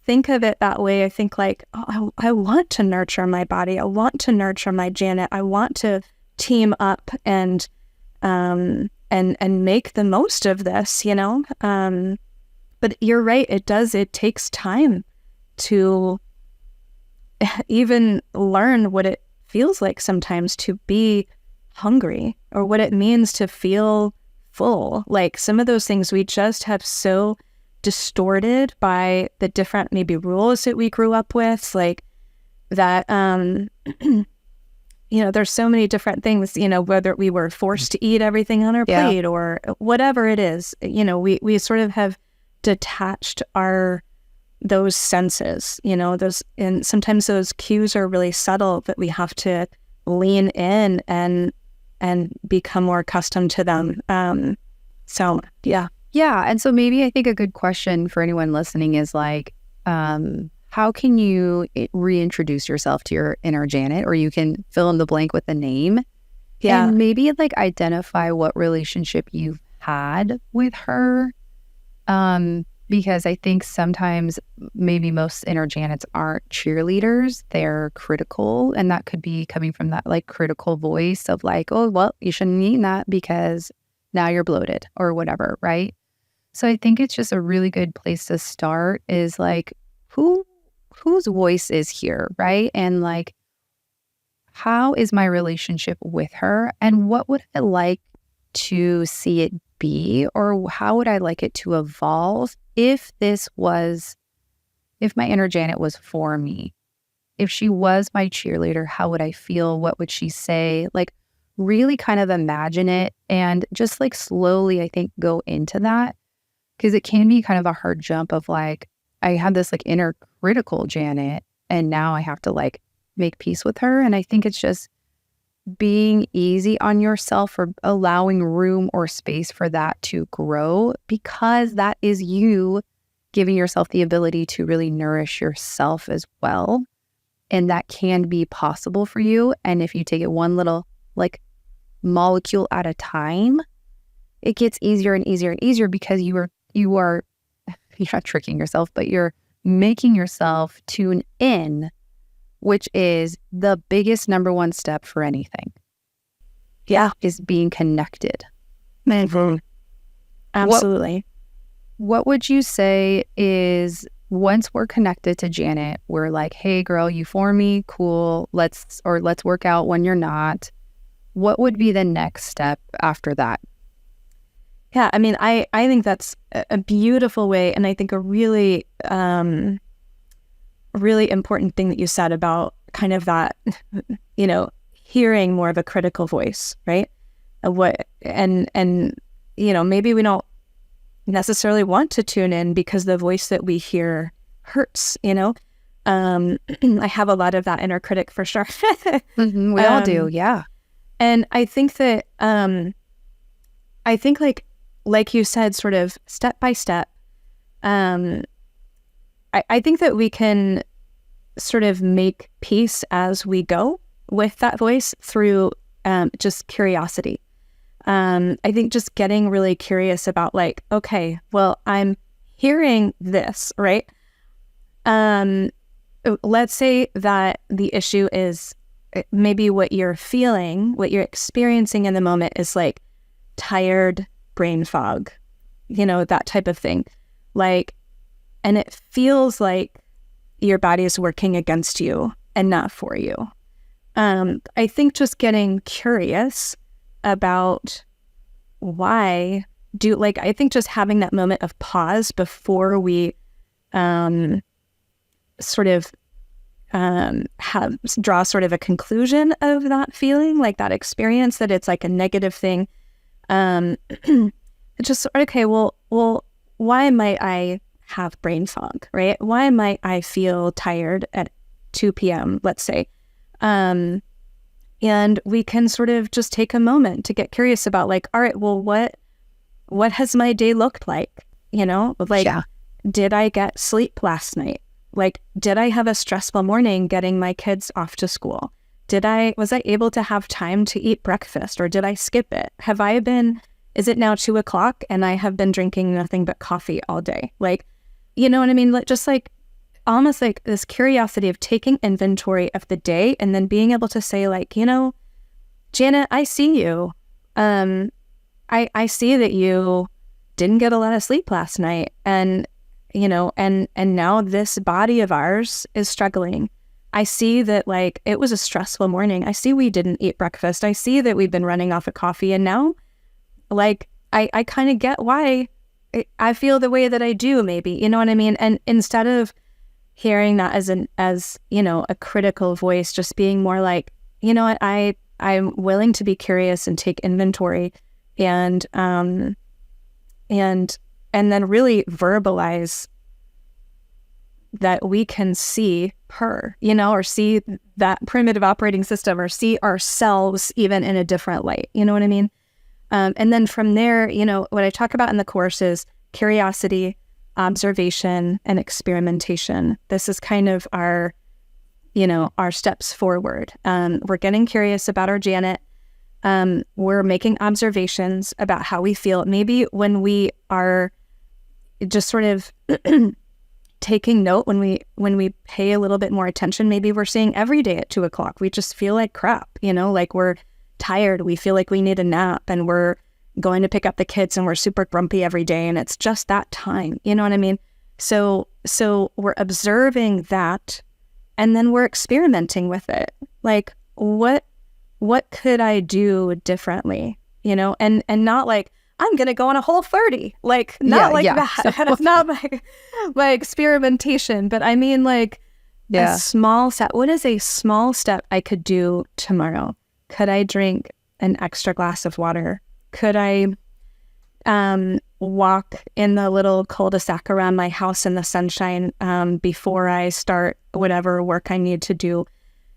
think of it that way, I think like, oh, I want to nurture my body. I want to nurture my Janet. I want to team up and make the most of this, but you're right. It takes time to even learn what it feels like sometimes to be hungry or what it means to feel full. Like some of those things we just have so distorted by the different maybe rules that we grew up with, like that, there's so many different things, whether we were forced to eat everything on our plate or whatever it is, we sort of have detached those senses, and sometimes those cues are really subtle, but we have to lean in and become more accustomed to them. Yeah. And so maybe I think a good question for anyone listening is like, how can you reintroduce yourself to your inner Janet, or you can fill in the blank with a name. Yeah. And maybe like identify what relationship you've had with her. Because I think sometimes maybe most inner Janets aren't cheerleaders, they're critical. And that could be coming from that like critical voice of like, oh, well, you shouldn't eat that because now you're bloated or whatever, right? So I think it's just a really good place to start is like, whose voice is here, right? And like, how is my relationship with her? And what would I like to see it be? Or how would I like it to evolve if my inner Janet was for me? If she was my cheerleader, how would I feel? What would she say? Like really kind of imagine it and just like slowly, I think, go into that. Because it can be kind of a hard jump of like, I had this like inner critical Janet and now I have to like make peace with her. And I think it's just being easy on yourself or allowing room or space for that to grow, because that is you giving yourself the ability to really nourish yourself as well. And that can be possible for you. And if you take it one little like molecule at a time, it gets easier and easier and easier because you're not tricking yourself, but you're making yourself tune in, which is the biggest number one step for anything. Yeah. Is being connected. Mm-hmm. Absolutely. What would you say is once we're connected to Janet, we're like, hey girl, you for me? Cool. Let's work out when you're not. What would be the next step after that? Yeah, I mean, I think that's a beautiful way, and I think a really, really important thing that you said about kind of that, hearing more of a critical voice, right? And maybe we don't necessarily want to tune in because the voice that we hear hurts. I have a lot of that inner critic for sure. Mm-hmm, we all do, yeah. And I think that, like you said, sort of step by step, I think that we can sort of make peace as we go with that voice through just curiosity. I think just getting really curious about like, okay, well, I'm hearing this, right? Let's say that the issue is maybe what you're feeling, what you're experiencing in the moment is like tired brain fog, that type of thing. Like, and it feels like your body is working against you and not for you. I think just getting curious about I think just having that moment of pause before we draw sort of a conclusion of that feeling, like that experience, that it's like a negative thing. It's just, okay, well, why might I have brain fog, right? Why might I feel tired at 2 p.m., let's say? And we can sort of just take a moment to get curious about like, all right, well, what has my day looked like? Did I get sleep last night? Like, did I have a stressful morning getting my kids off to school? Was I able to have time to eat breakfast, or did I skip it? Is it now 2 o'clock and I have been drinking nothing but coffee all day? Like, you know what I mean? Like, just like almost like this curiosity of taking inventory of the day and then being able to say like, Janet, I see you. I see that you didn't get a lot of sleep last night, and now this body of ours is struggling. I see that like it was a stressful morning. I see we didn't eat breakfast. I see that we've been running off of coffee, and now like I kind of get why I feel the way that I do, maybe, you know what I mean? And instead of hearing that as a critical voice, just being more like, I'm willing to be curious and take inventory, and then really verbalize that we can see her, or see that primitive operating system, or see ourselves even in a different light. You know what I mean? And then from there, what I talk about in the course is curiosity, observation, and experimentation. This is kind of our steps forward. We're getting curious about our Janet. We're making observations about how we feel. Maybe when we are just sort of taking note, when we pay a little bit more attention, maybe we're seeing every day at 2 o'clock, we just feel like crap, like we're tired, we feel like we need a nap, and we're going to pick up the kids and we're super grumpy every day, and it's just that time, you know what I mean? So we're observing that, and then we're experimenting with it. Like, what could I do differently, and not like, I'm going to go on a Whole30, like, not that. That's not my experimentation, but I mean like a small step. What is a small step I could do tomorrow? Could I drink an extra glass of water? Could I walk in the little cul-de-sac around my house in the sunshine before I start whatever work I need to do?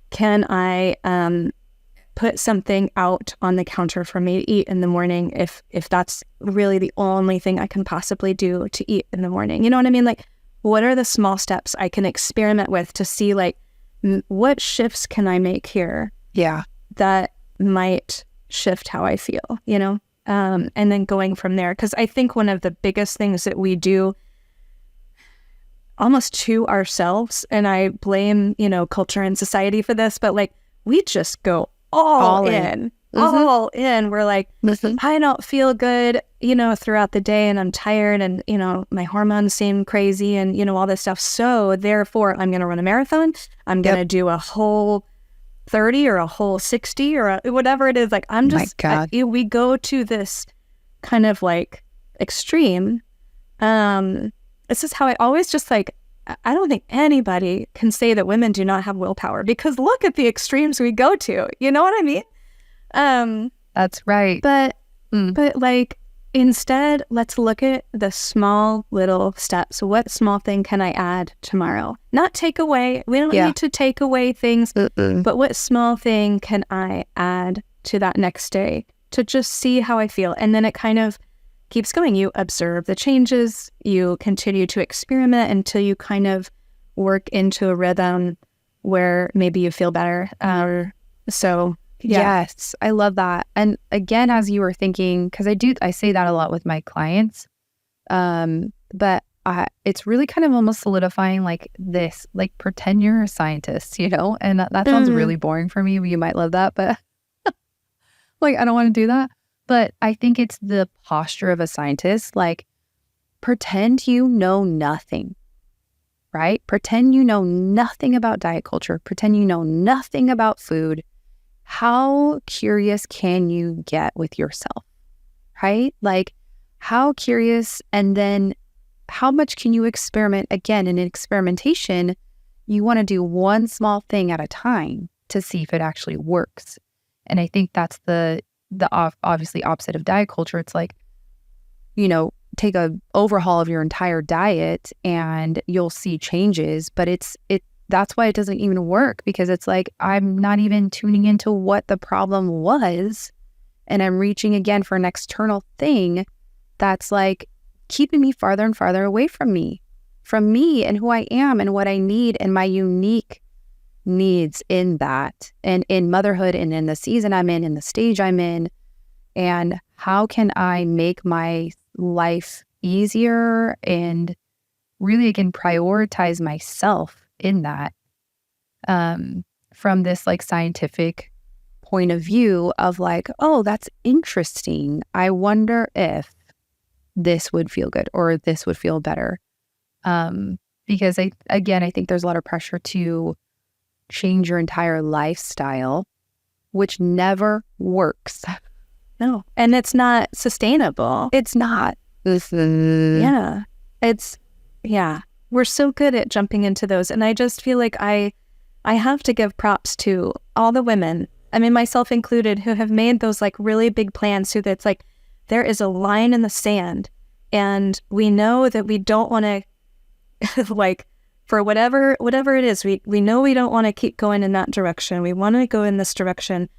Can I put something out on the counter for me to eat in the morning if that's really the only thing I can possibly do to eat in the morning? You know what I mean? Like, what are the small steps I can experiment with to see like what shifts can I make here? Yeah. That might shift how I feel, and then going from there. Because I think one of the biggest things that we do almost to ourselves, and I blame, culture and society for this, but like we just go all in. All in. We're like, I don't feel good, throughout the day, and I'm tired, and, my hormones seem crazy, and, all this stuff. So therefore, I'm going to run a marathon. I'm going to do a whole 30 or a whole 60 or whatever it is. Like, I'm just, we go to this kind of like extreme. This is how I always just like, I don't think anybody can say that women do not have willpower, because look at the extremes we go to. You know what I mean? That's right. But like, instead, let's look at the small little steps. What small thing can I add tomorrow? Not take away. We don't need to take away things, but what small thing can I add to that next day to just see how I feel? And then it kind of keeps going. You observe the changes, you continue to experiment until you kind of work into a rhythm where maybe you feel better. So Yes, I love that. And again, as you were thinking, because I say that a lot with my clients, but it's really kind of almost solidifying like this, like pretend you're a scientist, and that sounds really boring for me. You might love that, but like, I don't want to do that. But I think it's the posture of a scientist, like pretend you know nothing, right? Pretend you know nothing about diet culture, pretend you know nothing about food. How curious can you get with yourself, right? Like how curious, and then how much can you experiment? Again, in experimentation, you want to do one small thing at a time to see if it actually works. And I think that's the obviously opposite of diet culture. It's like, take a overhaul of your entire diet and you'll see changes, but that's why it doesn't even work, because it's like, I'm not even tuning into what the problem was. And I'm reaching again for an external thing that's like keeping me farther and farther away from me and who I am and what I need and my unique needs in that, and in motherhood and in the season I'm in the stage I'm in. And how can I make my life easier and really, again, prioritize myself in that, from this like scientific point of view of like, oh, that's interesting. I wonder if this would feel good or this would feel better. Because I think there's a lot of pressure to change your entire lifestyle, which never works. No. And it's not sustainable. It's not. Yeah. We're so good at jumping into those. And I just feel like I have to give props to all the women, I mean, myself included, who have made those like really big plans so that it's like there is a line in the sand and we know that we don't want to like, for whatever it is, we know we don't want to keep going in that direction. We want to go in this direction.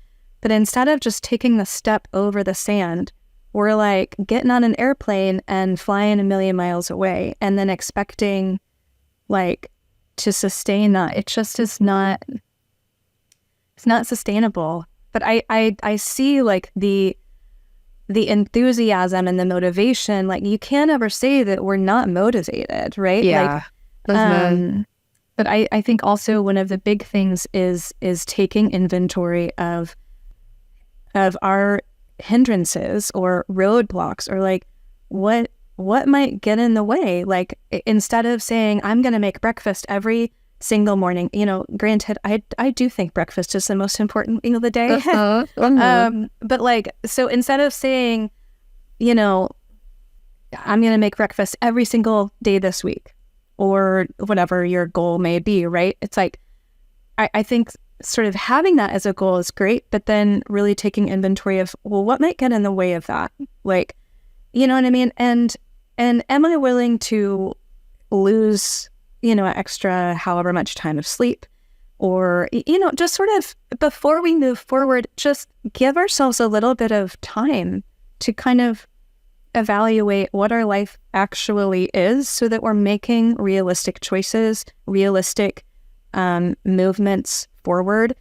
But instead of just taking the step over the sand, we're like getting on an airplane and flying a million miles away and then expecting like to sustain that. It just is not, it's not sustainable. But I see like the enthusiasm and the motivation. Like you can't ever say that we're not motivated, right? Yeah. But I think also one of the big things is taking inventory of our hindrances or roadblocks, or like what might get in the way. Like instead of saying I'm going to make breakfast every single morning, granted I do think breakfast is the most important meal of the day. But like, so instead of saying, I'm going to make breakfast every single day this week, or whatever your goal may be, right? It's like, I think sort of having that as a goal is great, but then really taking inventory of, well, what might get in the way of that? Like, you know what I mean? And am I willing to lose, extra however much time of sleep? Or, just sort of before we move forward, just give ourselves a little bit of time to kind of evaluate what our life actually is so that we're making realistic choices, realistic movements forward.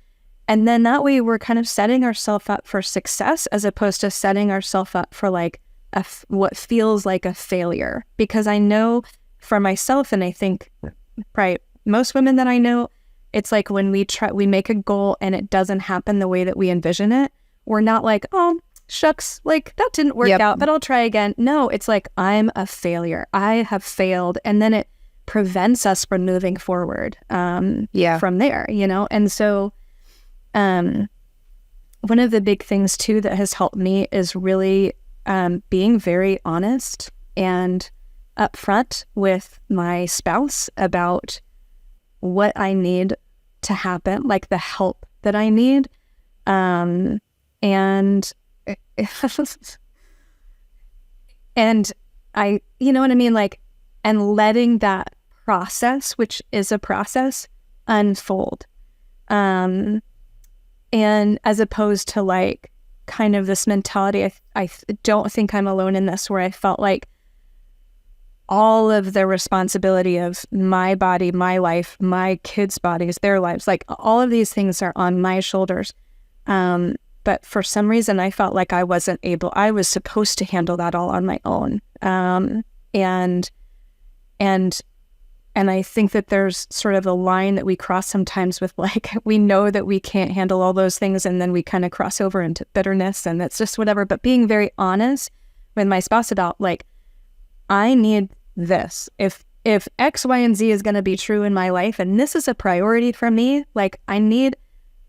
And then that way we're kind of setting ourselves up for success as opposed to setting ourselves up for like what feels like a failure. Because I know for myself, and I think right, most women that I know, it's like when we make a goal and it doesn't happen the way that we envision it, we're not like, oh, shucks, like that didn't work out, but I'll try again. No, it's like, I'm a failure. I have failed. And then it prevents us from moving forward from there, And so one of the big things too that has helped me is really being very honest and upfront with my spouse about what I need to happen, like the help that I need. And I, you know what I mean? Like, and letting that process, which is a process, unfold. And as opposed to like kind of this mentality, I don't think I'm alone in this, where I felt like all of the responsibility of my body, my life, my kids' bodies, their lives, like all of these things are on my shoulders. But for some reason, I felt like I wasn't able, I was supposed to handle that all on my own. And I think that there's sort of a line that we cross sometimes with, like, we know that we can't handle all those things, and then we kind of cross over into bitterness, and that's just whatever. But being very honest with my spouse about, like, I need this. If X, Y, and Z is going to be true in my life, and this is a priority for me, like, I need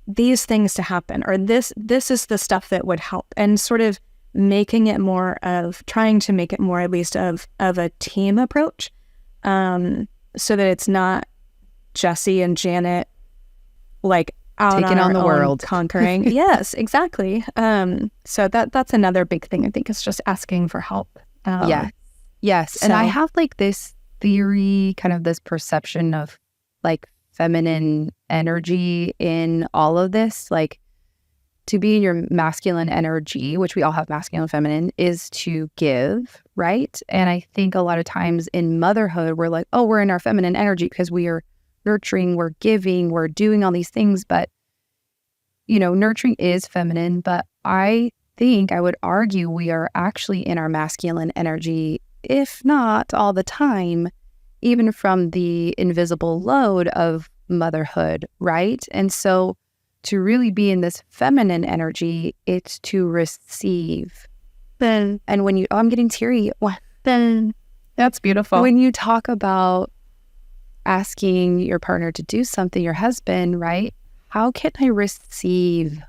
these things to happen, or this is the stuff that would help, and sort of making it more of, trying to make it more at least of a team approach, so that it's not Jessie and Janet, like, out taking on the world, conquering. Yes, exactly. So that's another big thing, I think, is just asking for help. Yes. And I have, like, this theory, kind of this perception of, like, feminine energy in all of this. Like, to be in your masculine energy, which we all have masculine and feminine, is to give, right? And I think a lot of times in motherhood, we're like, oh, we're in our feminine energy because we are nurturing, we're giving, we're doing all these things. But, you know, nurturing is feminine, but I think I would argue we are actually in our masculine energy, if not all the time, even from the invisible load of motherhood, right? And so to really be in this feminine energy, it's to receive. And when you, I'm getting teary. Then that's beautiful. When you talk about asking your partner to do something, your husband, right? How can I receive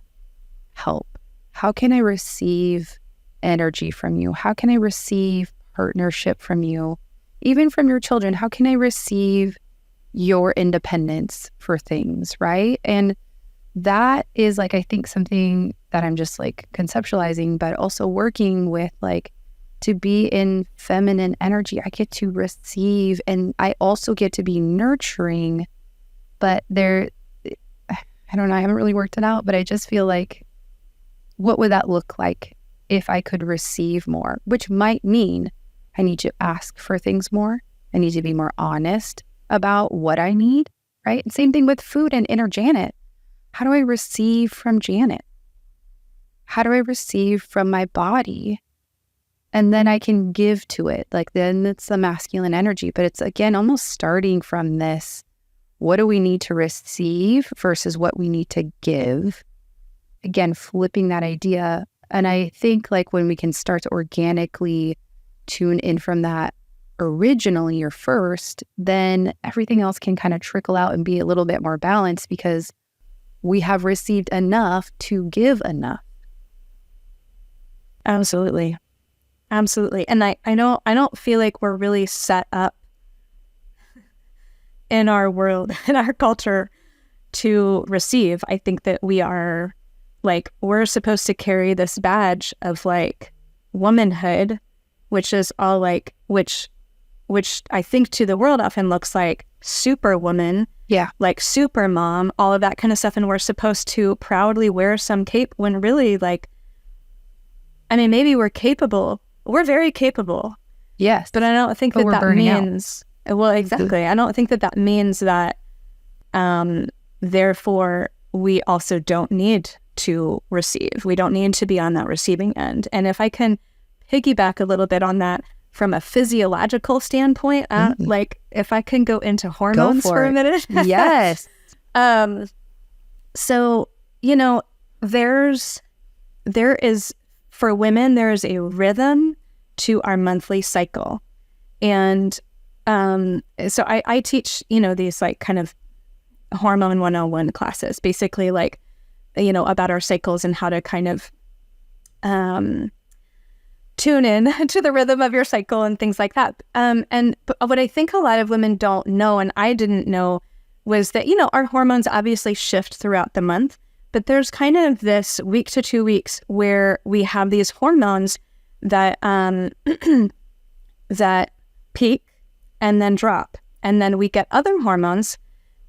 help? How can I receive energy from you? How can I receive partnership from you? Even from your children, how can I receive your independence for things, right? And that is, like, I think something that I'm just, like, conceptualizing, but also working with, like, to be in feminine energy. I get to receive, and I also get to be nurturing, but I don't know, I haven't really worked it out, but I just feel like, what would that look like if I could receive more? Which might mean I need to ask for things more. I need to be more honest about what I need, right? And same thing with food and inner Janet. How do I receive from Janet? How do I receive from my body? And then I can give to it. Like, then it's the masculine energy. But it's, again, almost starting from this, what do we need to receive versus what we need to give? Again, flipping that idea. And I think, like, when we can start to organically tune in from that originally or first, then everything else can kind of trickle out and be a little bit more balanced because we have received enough to give enough. Absolutely. And I don't feel like we're really set up in our world, in our culture, to receive. I think that we are, like, we're supposed to carry this badge of, like, womanhood, which is all, like, which I think to the world often looks like superwoman, like super mom, all of that kind of stuff. And we're supposed to proudly wear some cape when really, like, I mean, maybe we're capable. We're very capable. Yes. But I don't think that means, well, exactly. I don't think that means that, therefore, we also don't need to receive. We don't need to be on that receiving end. And if I can piggyback a little bit on that from a physiological standpoint, like, if I can go into hormones for a minute. Yes. So, you know, there is, for women, there is a rhythm to our monthly cycle. And so I teach, you know, these, like, kind of hormone 101 classes, basically, like, you know, about our cycles and how to kind of tune in to the rhythm of your cycle and things like that. But what I think a lot of women don't know, and I didn't know, was that, you know, our hormones obviously shift throughout the month, but there's kind of this week to 2 weeks where we have these hormones that that peak and then drop. And then we get other hormones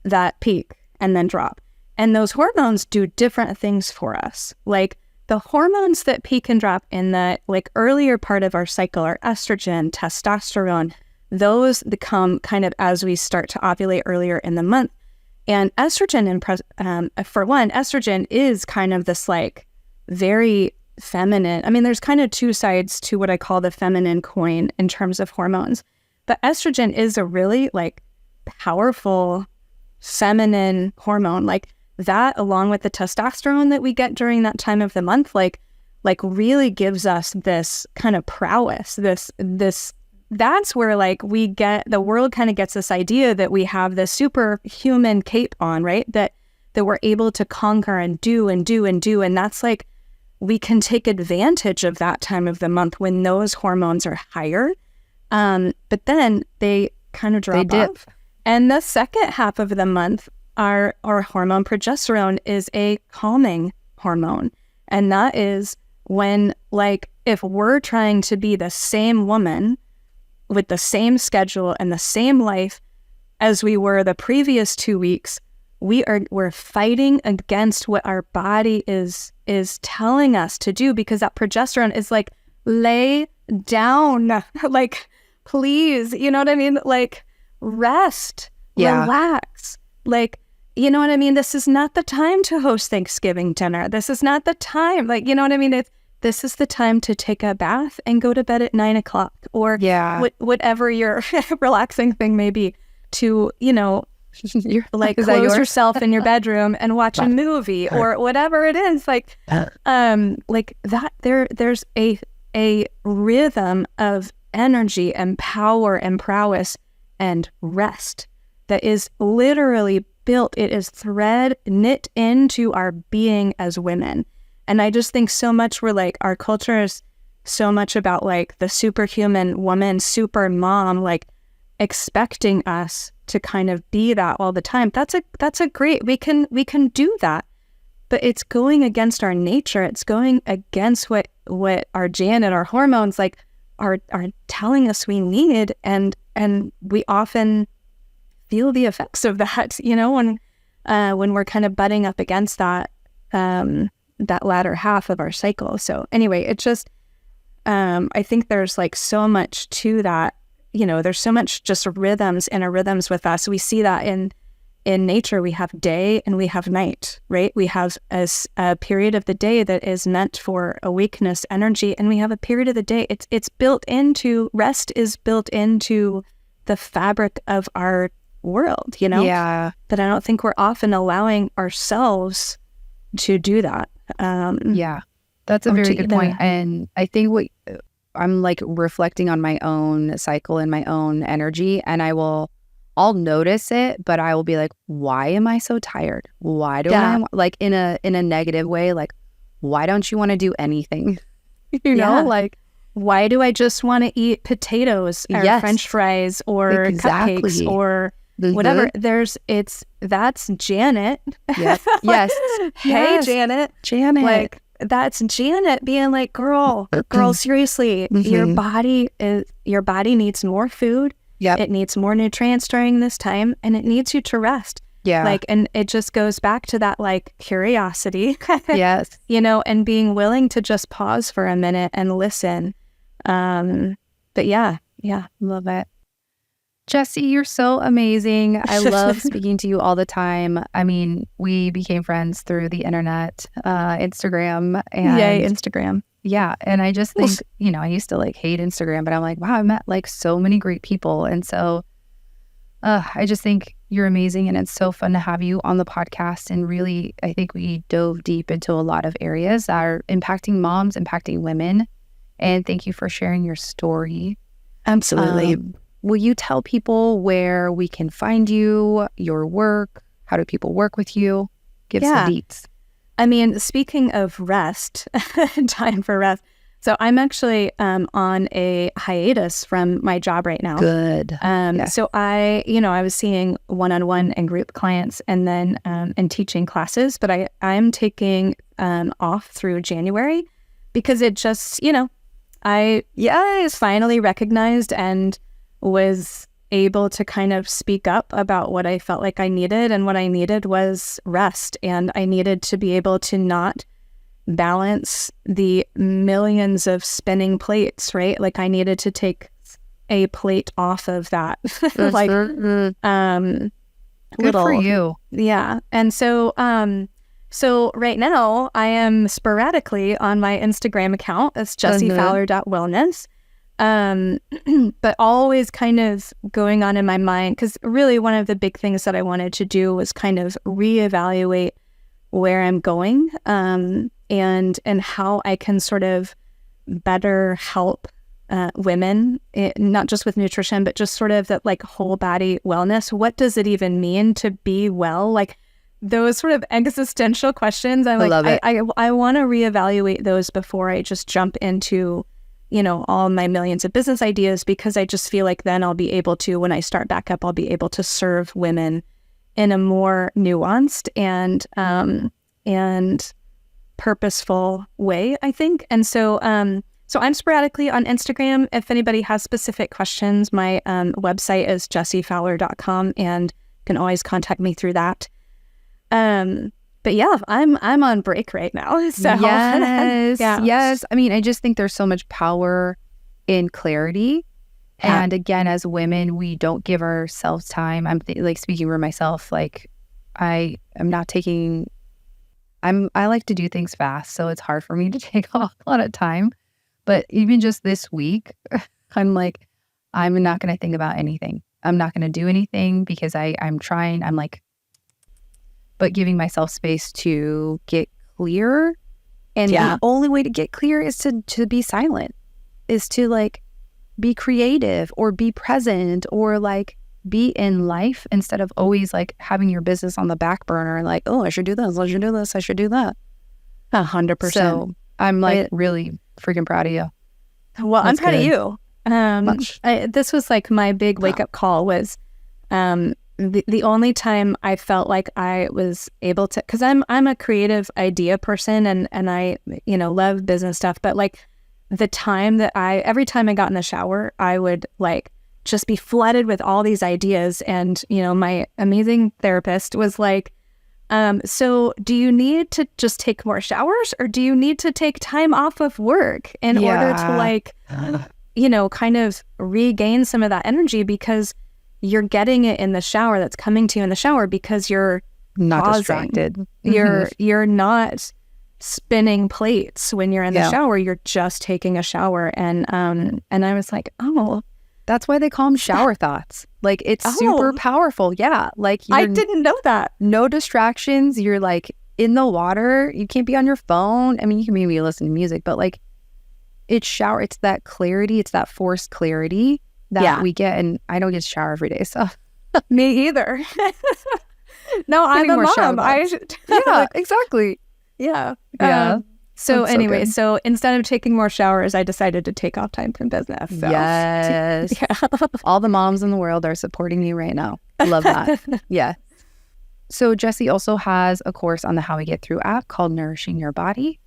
that peak and then drop. And those hormones do different things for us. Like, the hormones that peak and drop in the, like, earlier part of our cycle are estrogen, testosterone. Those become kind of as we start to ovulate earlier in the month. And estrogen, for one, estrogen is kind of this like very feminine. I mean, there's kind of two sides to what I call the feminine coin in terms of hormones. But estrogen is a really like powerful feminine hormone. Like that, along with the testosterone that we get during that time of the month, like really gives us this kind of prowess, that's where like we get, the world kind of gets this idea that we have this superhuman cape on, right? That we're able to conquer and do and do and do. And that's like, we can take advantage of that time of the month when those hormones are higher. But then they kind of drop off. And the second half of the month, our hormone progesterone is a calming hormone. And that is when, like, if we're trying to be the same woman with the same schedule and the same life as we were the previous 2 weeks, we're fighting against what our body is telling us to do, because that progesterone is like, lay down, like, please, you know what I mean? Like, rest, relax, like, you know what I mean? This is not the time to host Thanksgiving dinner. This is not the time, like, you know what I mean? This is the time to take a bath and go to bed at 9 o'clock or whatever your relaxing thing may be, to, you know, like close yourself in your bedroom and watch a movie or whatever it is. Like that, there's a rhythm of energy and power and prowess and rest that is literally built. It is knit into our being as women. And I just think so much we're like, our culture is so much about like the superhuman woman, super mom, like expecting us to kind of be that all the time. That's a great, we can do that, but it's going against our nature. It's going against what our Janet, our hormones like are telling us we need. And we often feel the effects of that, you know, when we're kind of butting up against that latter half of our cycle. So anyway, it just, I think there's like so much to that, you know, there's so much just rhythms with us. We see that in nature. We have day and we have night, right? We have a period of the day that is meant for awakeness energy, and we have a period of the day. It's built into, rest is built into the fabric of our world, you know? Yeah. But I don't think we're often allowing ourselves to do that. That's a very good point. And I think I'm like reflecting on my own cycle and my own energy, and I'll notice it, but I will be like, why am I so tired? Why do I like in a negative way? Like, why don't you want to do anything? You know, like, why do I just want to eat potatoes or French fries or cupcakes or whatever? That's Janet. Yes. Hey, Janet. Like, that's Janet being like, girl, seriously, your body needs more food. It needs more nutrients during this time, and it needs you to rest. Like, and it just goes back to that like curiosity. You know, and being willing to just pause for a minute and listen. But love it. Jessie, you're so amazing. I love speaking to you all the time. I mean, we became friends through the internet, Instagram. And yay, Instagram. Yeah. And I just think, you know, I used to like hate Instagram, but I'm like, wow, I met like so many great people. And so I just think you're amazing. And it's so fun to have you on the podcast. And really, I think we dove deep into a lot of areas that are impacting moms, impacting women. And thank you for sharing your story. Absolutely. Will you tell people where we can find you, your work? How do people work with you? Give some deets. I mean, speaking of rest, time for rest. So I'm actually on a hiatus from my job right now. Good. So I was seeing one-on-one and group clients and then and teaching classes, but I'm taking off through January because it just, you know, I finally recognized and was able to kind of speak up about what I felt like I needed, and what I needed was rest, and I needed to be able to not balance the millions of spinning plates, right? Like I needed to take a plate off of that. Good for you. Yeah. And so, so right now I am sporadically on my Instagram account. It's jessiefowler.wellness. But always kind of going on in my mind, because really one of the big things that I wanted to do was kind of reevaluate where I'm going, and how I can sort of better help women, not just with nutrition, but just sort of that like whole body wellness. What does it even mean to be well? Like those sort of existential questions. I love it. I want to reevaluate those before I just jump into, all my millions of business ideas, because I just feel like then I'll be able to, when I start back up, I'll be able to serve women in a more nuanced and purposeful way, I think. And so, so I'm sporadically on Instagram. If anybody has specific questions, my website is jessiefowler.com, and you can always contact me through that. But yeah, I'm on break right now. So yes, yeah. Yes. I mean, I just think there's so much power in clarity. Yeah. And again, as women, we don't give ourselves time. I'm like speaking for myself. Like I am not taking. I like to do things fast, so it's hard for me to take a lot of time. But even just this week, I'm like, I'm not going to think about anything. I'm not going to do anything because I'm trying. I'm like, but giving myself space to get clear. And the only way to get clear is to be silent, is to like be creative or be present or like be in life, instead of always like having your business on the back burner and like, oh, I should do this, I should do this, I should do that. 100%. So I'm like really freaking proud of you. Well, I'm proud of you. This was like my big wake up call was the only time I felt like I was able to, because I'm a creative idea person and I love business stuff, but like the time that every time I got in the shower, I would like just be flooded with all these ideas. And my amazing therapist was like, so do you need to just take more showers, or do you need to take time off of work in order to like, kind of regain some of that energy, because you're getting it in the shower, that's coming to you in the shower, because you're not pausing. Distracted. You're not spinning plates when you're in the shower. You're just taking a shower. And I was like, oh, that's why they call them shower thoughts. Like it's super powerful. Yeah. Like I didn't know that. No distractions. You're like in the water. You can't be on your phone. I mean, you can maybe listen to music, but like it's that clarity. It's that forced clarity that we get. And I don't get to shower every day. So me either. No, I'm a mom. Yeah, exactly. Yeah. Yeah. So anyway, so instead of taking more showers, I decided to take off time from business. So. Yes. All the moms in the world are supporting you right now. I love that. Yeah. So Jessie also has a course on the How We Get Thru app called Nourishing Your Body.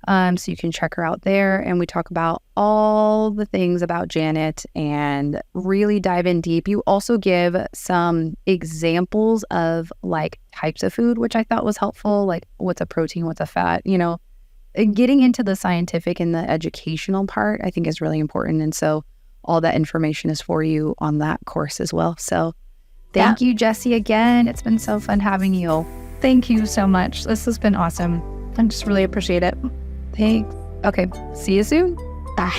So you can check her out there, and we talk about all the things about Janet and really dive in deep. You also give some examples of like types of food, which I thought was helpful, like what's a protein, what's a fat, getting into the scientific and the educational part, I think is really important. And so all that information is for you on that course as well. So thank you, Jessie, again. It's been so fun having you. Thank you so much. This has been awesome. I just really appreciate it. Thanks. Okay. See you soon. Bye.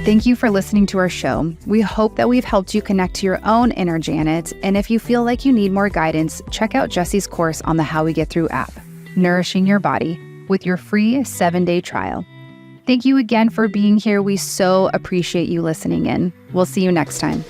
Thank you for listening to our show. We hope that we've helped you connect to your own inner Janet. And if you feel like you need more guidance, check out Jessie's course on the How We Get Thru app, Nourishing Your Body, with your free 7-day trial. Thank you again for being here. We so appreciate you listening in. We'll see you next time.